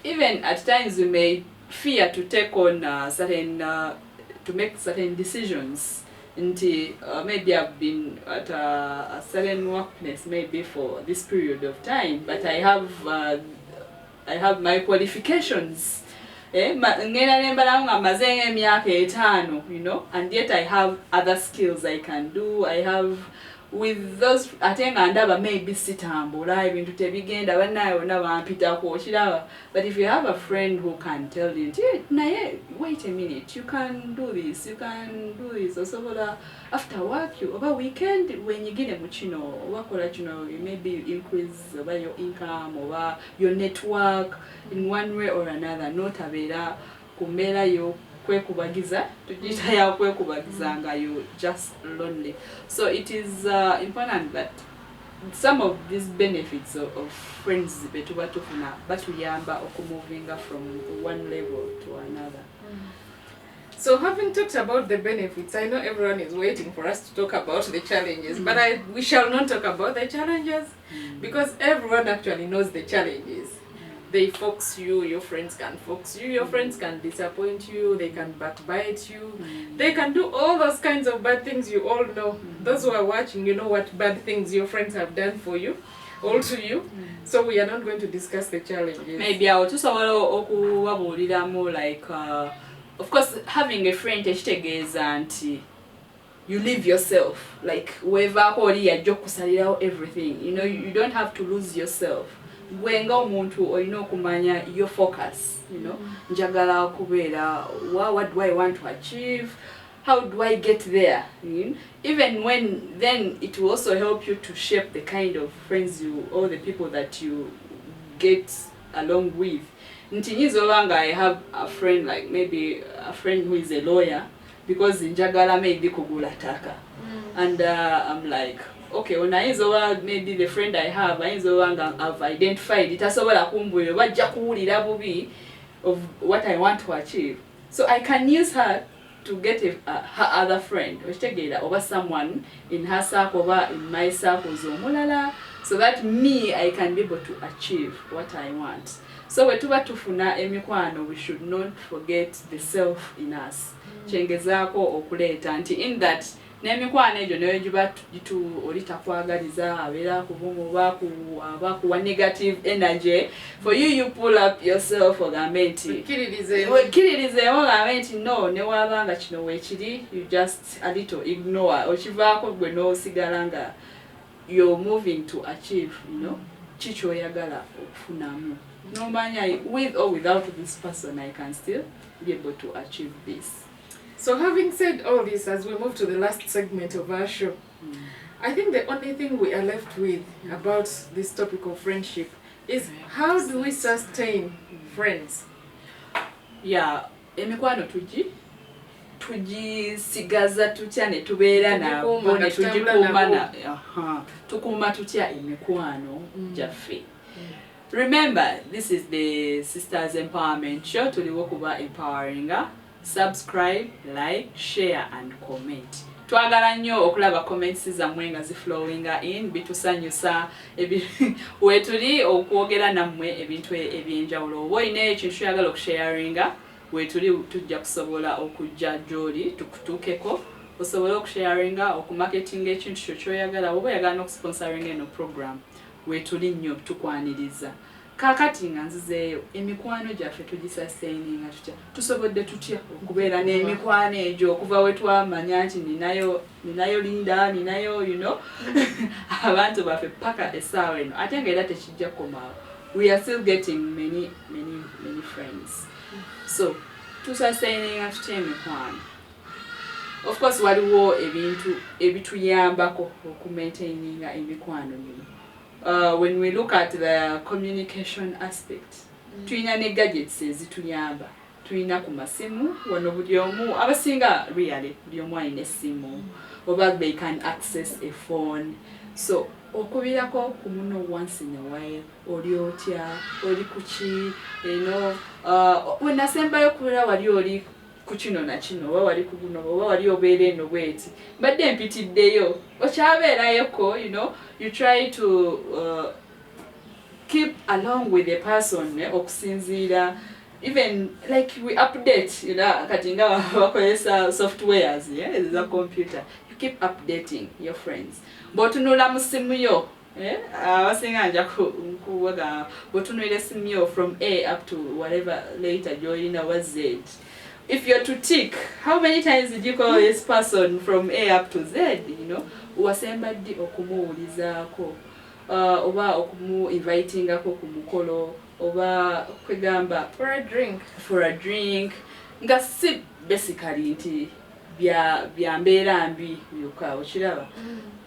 Even at times we may fear to take on to make certain decisions. Maybe I've been at a certain workplace maybe for this period of time, but I have my qualifications. You know, and yet I have other skills I can do. I have with those atenga ndaba maybe sitambula ebintu tebigenda banayo nabampitako okiraba, but if you have a friend who can tell you naye wait a minute, you can do this osobola after work you over weekend when you get mu kino wakola kino, you maybe increase over your income or your network in one way or another, notabera kumbeera yo kwekubagiza tujita ya kwekubagizanga you just lonely. So it is important that some of these benefits of friends betuba tufuna batuyamba okumuvinga from one level to another. So having talked about the benefits, I know everyone is waiting for us to talk about the challenges, but we shall not talk about the challenges because everyone actually knows the challenges. They fox you, your friends can fox you, your friends can disappoint you, they can backbite you, they can do all those kinds of bad things you all know. Those who are watching, you know what bad things your friends have done for you, all to you. So we are not going to discuss the challenges. Maybe I will just more like, of course, having a friend and you live yourself. Like, everything. You know, you don't have to lose yourself. Wenga omuntu olina okumanya your focus, you know, njagala okubeera, what do I want to achieve, how do I get there, you know? Even when then it will also help you to shape the kind of friends or the people that you get along with. Ntinyizo wanga I have a friend, like maybe a friend who is a lawyer, because njagala maybe kugula taka, and I'm like, okay, maybe the friend I have, I've identified it as of what I want to achieve. So I can use her to get her other friend, over someone in her circle, in my circle, so that I can be able to achieve what I want. So wetuba tufuna emikwano, we should not forget the self in us. Chengezako okuleta nti in that n'emikwano egyo nayo giba olitakwagaliza abeera kuvumu bakuwa negative energy. For you pull up yourself ogambe nti wekkiririzeewo ogambe nti no newabanga kino weekiri, you just a little ignore okivaako gwe n'osigala nga you're moving to achieve, you know, kikyoyagala okufunamu. No manya, with or without this person I can still be able to achieve this. So having said all this, as we move to the last segment of our show, I think the only thing we are left with about this topic of friendship is how do we sustain friends? Yeah, emikwano tugisigaza tutya ne tubeera nabo ne tugikuuma tukuuma tutya emikwano gyaffe. Remember, this is the Sisters Empowerment Show. Tuliwo kuba empowering. Subscribe, like, share and comment. Twagala nnyo okulaba comments zammwe nga ziflowinga in, bitusanyusa wetuli okwogera nammwe ebintu ebyenjawulo. Oba olina ekintu ky'oyagala okusharinga, wetuli tujja kusobola okujja gy'oli tukutuukeko, osobola okusharinga, okumarketinga ekintu kyo ky'oyagala, oba oyagala n'okusponsoringa eno program, wetuli nnyo tukwaniriza. Kakati nga nzizeeyo emikwano gyaffe tugisasaininga tutya, tusobodde tutya okubeera n'emikwano egyo okuva we twamanya nti ninayo Linda, ninayo, you know, abantu baffe paka essaawa eno ate nga era tekijja kukomaawo. We are still getting many friends. So tusasaininga tutya emikwano. Of course waliwo ebintu ebituyambako okumaintaininga emikwano gino. When we look at the communication aspect, tulina ne gadgets ezituyamba. Tulina ku masimu, wano buli omu abasinga really buli omu alina essimu, oba they can access a phone. So okubirako ku muno once in a while oli otya oli kuki when asembayo kubira wali oli kuchino na kino oba wali kuguno oba wali obeere eno bweti badde mpitiddeyo okyabeerayoko you try to keep along with the person okusinziira even like we update kati nga bakozesa softwares za computer you keep updating your friends bw'otunula mu simu yo abasinga nja kuwaga bw'otunulira essimu yo from A up to whatever later joyina was Z. If you're to tick, how many times did you call this person from A up to Z? Wasemba di okumuwulizako oba okumu-invitingako ku mukolo oba kwegamba for a drink nga si basically nti bya mbeera mbi byokka okiraba.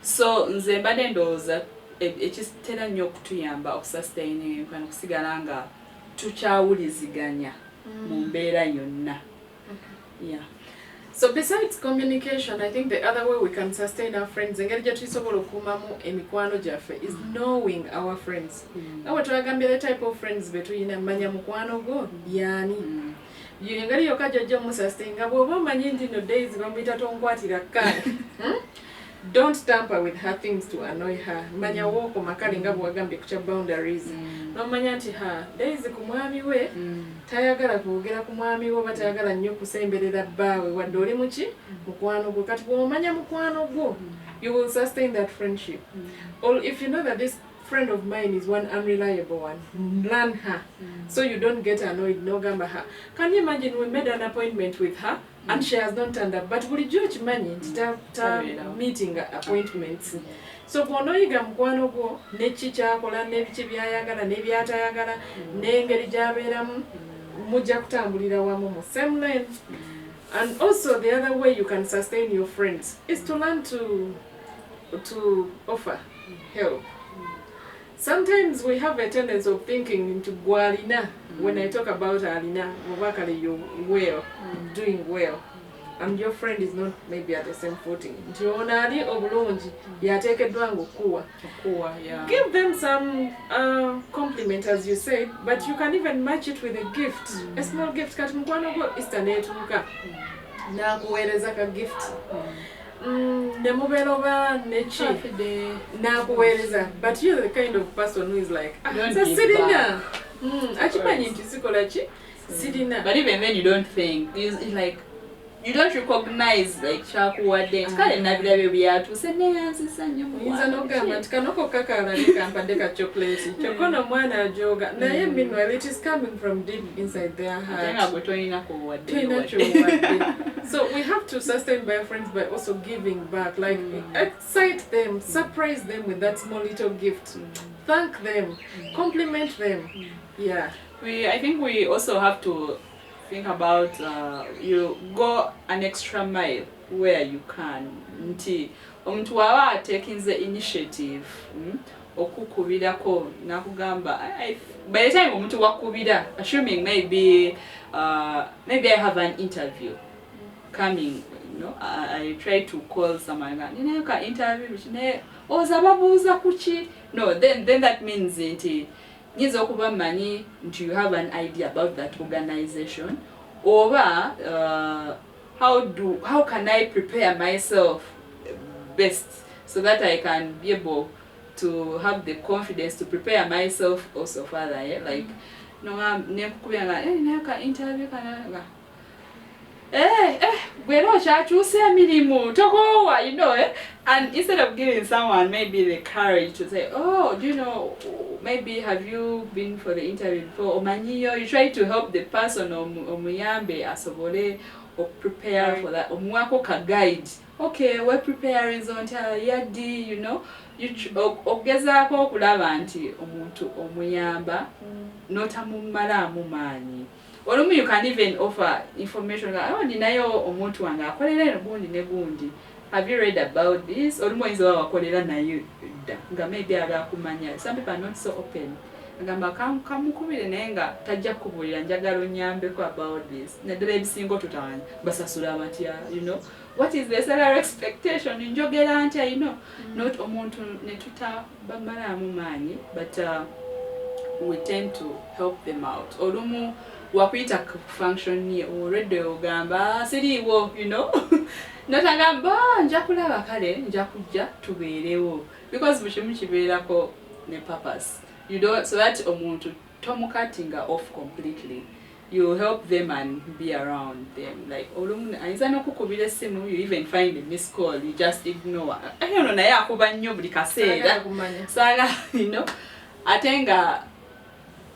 So nze mbadde ndowooza ekitera nnyo okutuyamba okusustaining kana okusigala nga tukyawuliziganya mu mbeera yonna. Yeah. So besides communication, I think the other way we can sustain our friends engeri gye tusobola okukuumamu emikwano gyaffe is knowing our friends. Awo twagambye the type of friends betuyina manya mukwano gwo byani. Engeri yokka gy'ojja omusustain bw'oba omanyi nti no days bamuyita tonkwatira kkale. Don't tamper with her things to annoy her. Manya woko makali nga bwagambye ku kya boundaries. Nomanya nti days ku mwami we tayagala kwogera ku mwami we batayagala nnyo kusemberera bbaawe wadde oli muki mukwano gwo kati bw'omanya mukwano gwo you will sustain that friendship. Or if you know that this friend of mine is one unreliable one, learn her so you don't get annoyed. No gamba her. Can you imagine we made an appointment with her and she has not turned up, but bulijjo kimanyi nti meeting appointments. So bw'onoyiga mukwano gwo neki kyakola n'ebiki byayagala n'ebyatayagala n'engeri gy'abeeramu mujja kutambulira wamu mu same lane. And also the other way you can sustain your friends is to learn to offer help. Sometimes we have a tendency of thinking into gwalina. When I talk about alina, you're well, doing well, and your friend is not maybe at the same footing. Give them some compliment, as you said, but you can even match it with a gift, a small gift. Gift. Nemubeloba nechi nakuweleza, but you're the kind of person who is like Sirina. Achimanyi nti sikola ki Sirina. But even then you don't think it's like you don't recognize like chakuwadde kale nabirabe byatu seneyanzisa nnyo muyinza n'ogamba nti kanoko kakala kampadde ka chocolate chokono mwana ajoga naye meanwhile it is coming from deep inside their heart. So we have to sustain by friends by also giving back, like excite them, surprise them with that small little gift, thank them, compliment them. Yeah, I think we also have to think about you go an extra mile where you can. Nti omuntu waba taking the initiative okukubirako nakugamba by the time omuntu wakubira, assuming maybe I have an interview coming, I try to call someone and ka interview ne ozababuza kuki. No, then that means nti nizo kuba mani nti you have an idea about that organization, or how can I prepare myself best so that I can be able to have the confidence to prepare myself also further, like no nekubya ka interview kana gwero chachuuse emirimu tokowa, and instead of giving someone maybe the courage to say, oh, do you know, maybe have you been for the interview before, omanyiyo, you try to help the person omuyambe asobole or prepare for that, omwako ka guide. Okay, we're preparing zonta yadi, ogezaako okulaba nti omuntu omuyamba notamumalamu maanyi. Olumu you can even offer information like, ninayo omuntu wange akolera eno gundi ne gundi. Have you read about this? Olumu oyinza wakolera nayo dda nga maybe agakumanya. Some people are not so open agamba kamukubire naye nga tajja kubulira njagala onyambeko about this naddala ebisingo tutawanya basasula amatya you know what is the salary expectation njogera ntya you know not omuntu ne tutabamalamu maanyi but we tend to help them out olumu wakuyita ku function ye already ogamba siriiwo you know notagamba nja kulaba kale nja kujja tubeerewo because bukimu kibeerako ne purpose you don't so that omuntu cutting off completely you help them and be around them like olumu ayinza n'okukubira essimu you even find a missed call you just ignore ayono naye akuba nnyo buli kaseera saga you know atenga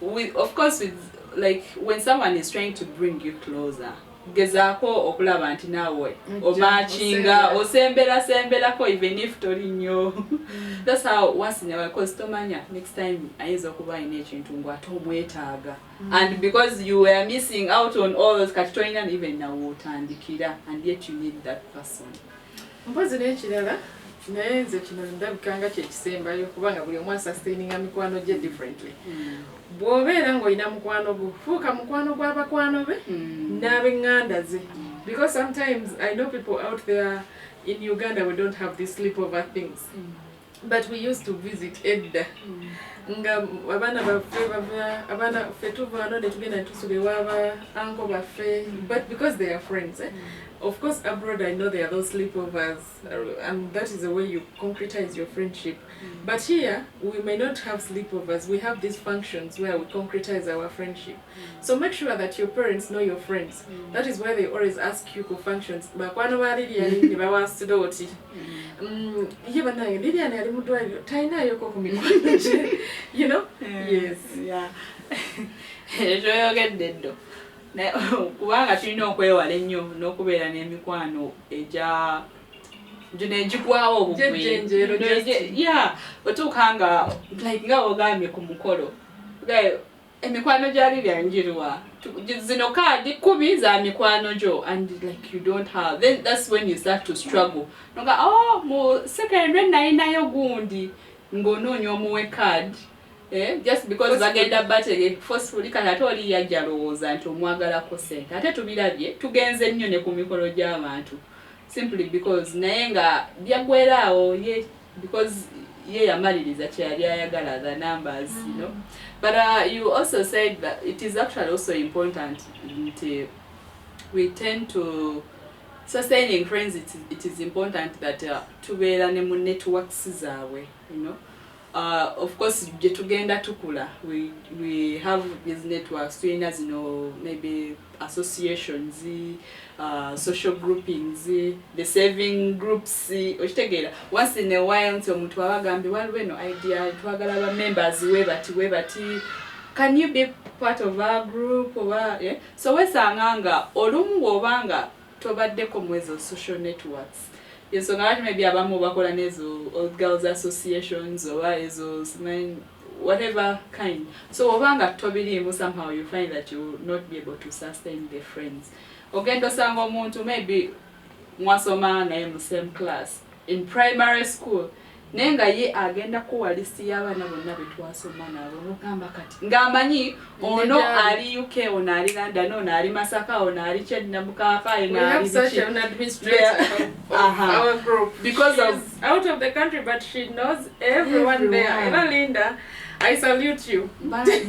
with of course with like when someone is trying to bring you closer gezaako okulaba nti naawe omachinga osembera even if tori nnyo that's how once in a while cause tomanya next time ayinza okuba ine ekintu ngu ate omwetaaga and because you were missing out on all those katitoina even now otandikira and yet you need that person mpozi n'ekirala naye nze kino ndabikanga kyekisembayo kubanga buli omu asustaininga mikwano gye differently bw'obeera ng'olina mukwano gwo fuuka mukwano gw'abakwano be n'ab'eŋŋanda ze because sometimes I know people out there in Uganda we don't have these sleepover things but we used to visit Edda nga abaana baffe abaana ffe tuva wano ne tugenda ne tusula ewaaba uncle baffe but because they are friends of course abroad I know there are those sleepovers and that is the way you concretize your friendship but here we may not have sleepovers we have these functions where we concretize our friendship so make sure that your parents know your friends that is why they always ask you for functions bakwano ba Lilian ne bawasula oti ye banaye Lilian ali mu ddwaliro tayinayoko ku mikwano gye you know yes yeah ejoyogedde ddo kubanga tulina okwewala ennyo n'okubeera n'emikwano egya gino egigwawo obugwi yeah otuukanga like nga ogambye ku mukolo emikwano gyali byanjirwa zino kaadi 10 za mikwano gyo and like you don't have then that's when you start to struggle noga mu secondary nayinayo gundi ng'onoonya omuwe card just because bagenda batege forcefully kati ate oli yajja lowooza nti omwagalako sente ate tubirabye tugenze nnyo ne ku mikolo gy'abantu simply because naye nga byagweraawo ye because ye yamaliriza kyeyali ayagala the numbers you know but you also said that it is actually also important that we tend to sustaining friends it is important that tubeera ne mu networks zaabwe you know of course tugenda tukula we have these networks tulina zino maybe associations social groupings the saving groups okitegeera once in a while nti omuntu abagambe waliwo eno idea twagala ba members we bati can you be part of our group oba so wesanganga olumu obanga tobaddeko mu ezo social networks so ngati maybe abamu bakola nezo old girls associations or ezo whatever kind so obanga tobirimu somehow you find that you will not be able to sustain the friends ogendo sanga omuntu maybe mwasoma naye mu same class in primary school nenga ye agenda kuwa listi y'abaana bonna betwasoma nabo mugamba kati ng'amanyi ono ali UK ono ali London ono ali Masaka ono ali Kyaddamukaaka ono ali we have such an administrator of our group because she's out of the country but she knows everyone there ela Linda I salute you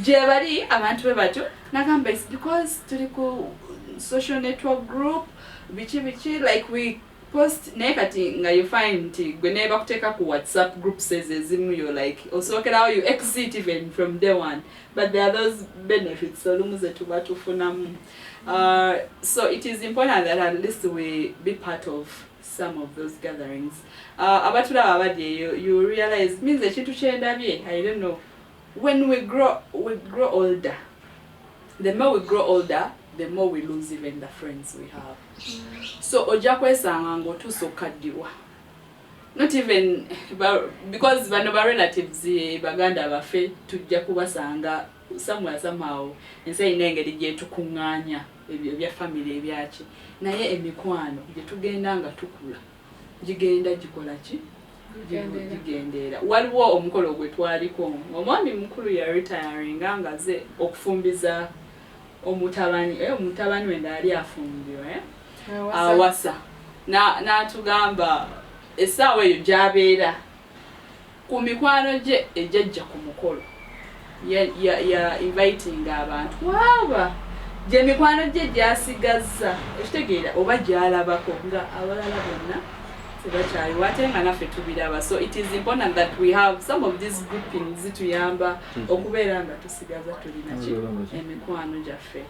je bali abantu be batyo nagamba it's because tuli ku social network group bichi like we post nekati nga you find gwe neba kuteka ku WhatsApp groups ezimu you like also how you exit even from day one but there are those benefits olumuze tuba tufunamu so it is important that at least we be part of some of those gatherings abatula abadye you realize means ekintu kyendabye I don't know when we grow older the more we grow older the more we lose even the friends we have so oja kwesanga ngo tusokaddiwa not even because bano ba relatives baganda bafe tujja kubasanga somewhere somehow ense inengeri gye tukunganya ebyo bya family ebyaki naye emikwano gye tugenda nga tukula gigenda gikola ki gigendera. Waliwo omukolo gwe twaliko omwami mukulu ya retiringa ngaze okufumbiza omutabani we ndaali afumbiwe awasa n'atugamba essaawa eyo gy'abeera ku mikwano gye ejjajja ku mukolo ya inviting abantu waaba gye mikwano gye gy'asigazza ekitegeera oba gy'alabako nga abalala bonna tebakyaliwo ate nga naffe tubiraba. So it is important that we have some of these groupings zituyamba okubeera nga tusigaza tulina emikwano gyaffe.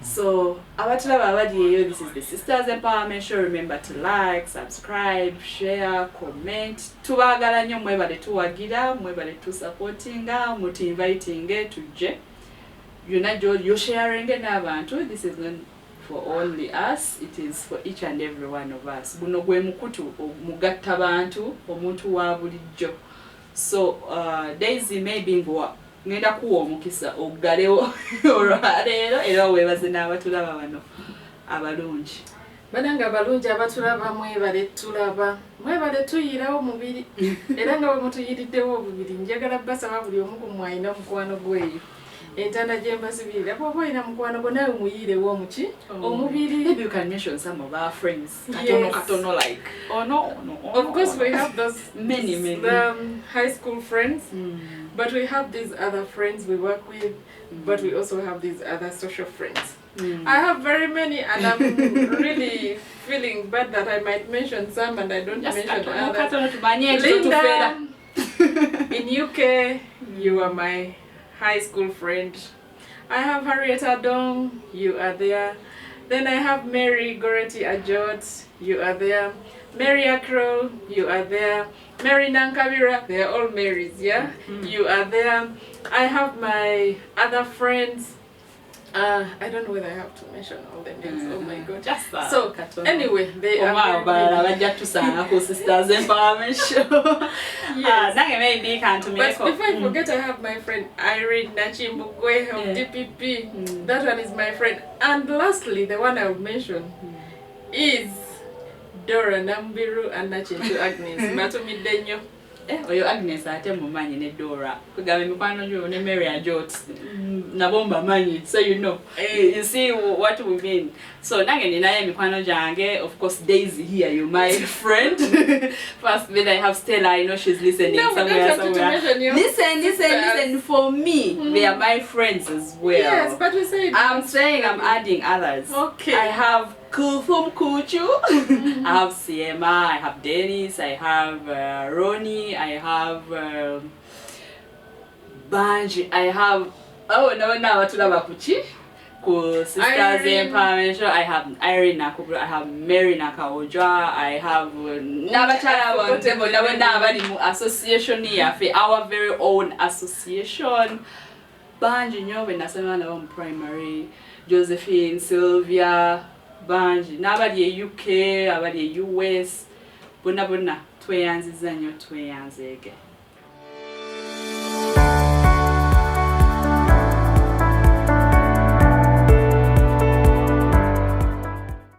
So abatulaba abali eyo, this is the Sisters Empowerment Show. Remember to like, subscribe, share, comment. Tubagala nnyo, mwebale tuwagira, mwebale tu supportinga, muti inviting tujje. You're sharing n'abantu. This is not for only us, it is for each and every one of us. Guno gwe mukutu mugatta bantu omuntu wa bulijjo. So Daisy maybe ngenda kuwa omukisa ogalewo olwaleero era weebaze n'abatulaba bano abalungi. Bananga abalungi abatulaba mwebale tulaba. Mwebale tuyirawo mubiri. Era nga bwe mutuyiriddewo obubiri njagala basaba buli omu ku mwayina mukwano gweyo. Entanda gyembasibirira bw'oba olina mukwano gwo nawe muyiirewo omuki omubiri. Maybe you can mention some of our friends. Katono like. No. Of course we have those many. High school friends. But we have these other friends we work with. But we also have these other social friends. I have very many, and I'm really feeling bad that I might mention some and I don't mention others. Linda, in UK, you are my high school friend. I have Harriet Adong, you are there. Then I have Mary Goreti Ajot, you are there. Mary Akro, you are there. Mary Nankabira, they are all Marys, yeah? You are there. I have my other friends. I don't know whether I have to mention all the names. Oh my god. Just that. So, anyway, they are Sisters Empowerment Show. Yes. But before I forget, I have my friend Irene Nachimbugwe of DPP. That one is my friend. And lastly, the one I will mention is Dora Nambiru and Nachintu Agnes. Matumidenyo. Oyo Agnes ate mumanyi ne Dora. Kugaba mikwano gyo ne Mary Ajot. Nabomba manyi. So you know. You see what we mean. So nange ninaye mikwano jange. Of course Daisy here, you my friend. First then I have Stella. I know she's listening somewhere. Listen for me. They are my friends as well. Yes, but we say I'm saying I'm adding others. Okay. I have Kulthum Kuchu, I have Siema, I have Dennis, I have Ronnie, I have Banji, I have watulaba kuchi ku Sisters Empowerment Show. I have Irene Nakubra, I have Mary Nakaojwa, I have association yafe, our very own association. Banji nyobe nasema na primary, Josephine, Sylvia, Banji, n'abali UK, abali US, bonna tweyanziza nnyo tweyanzeege.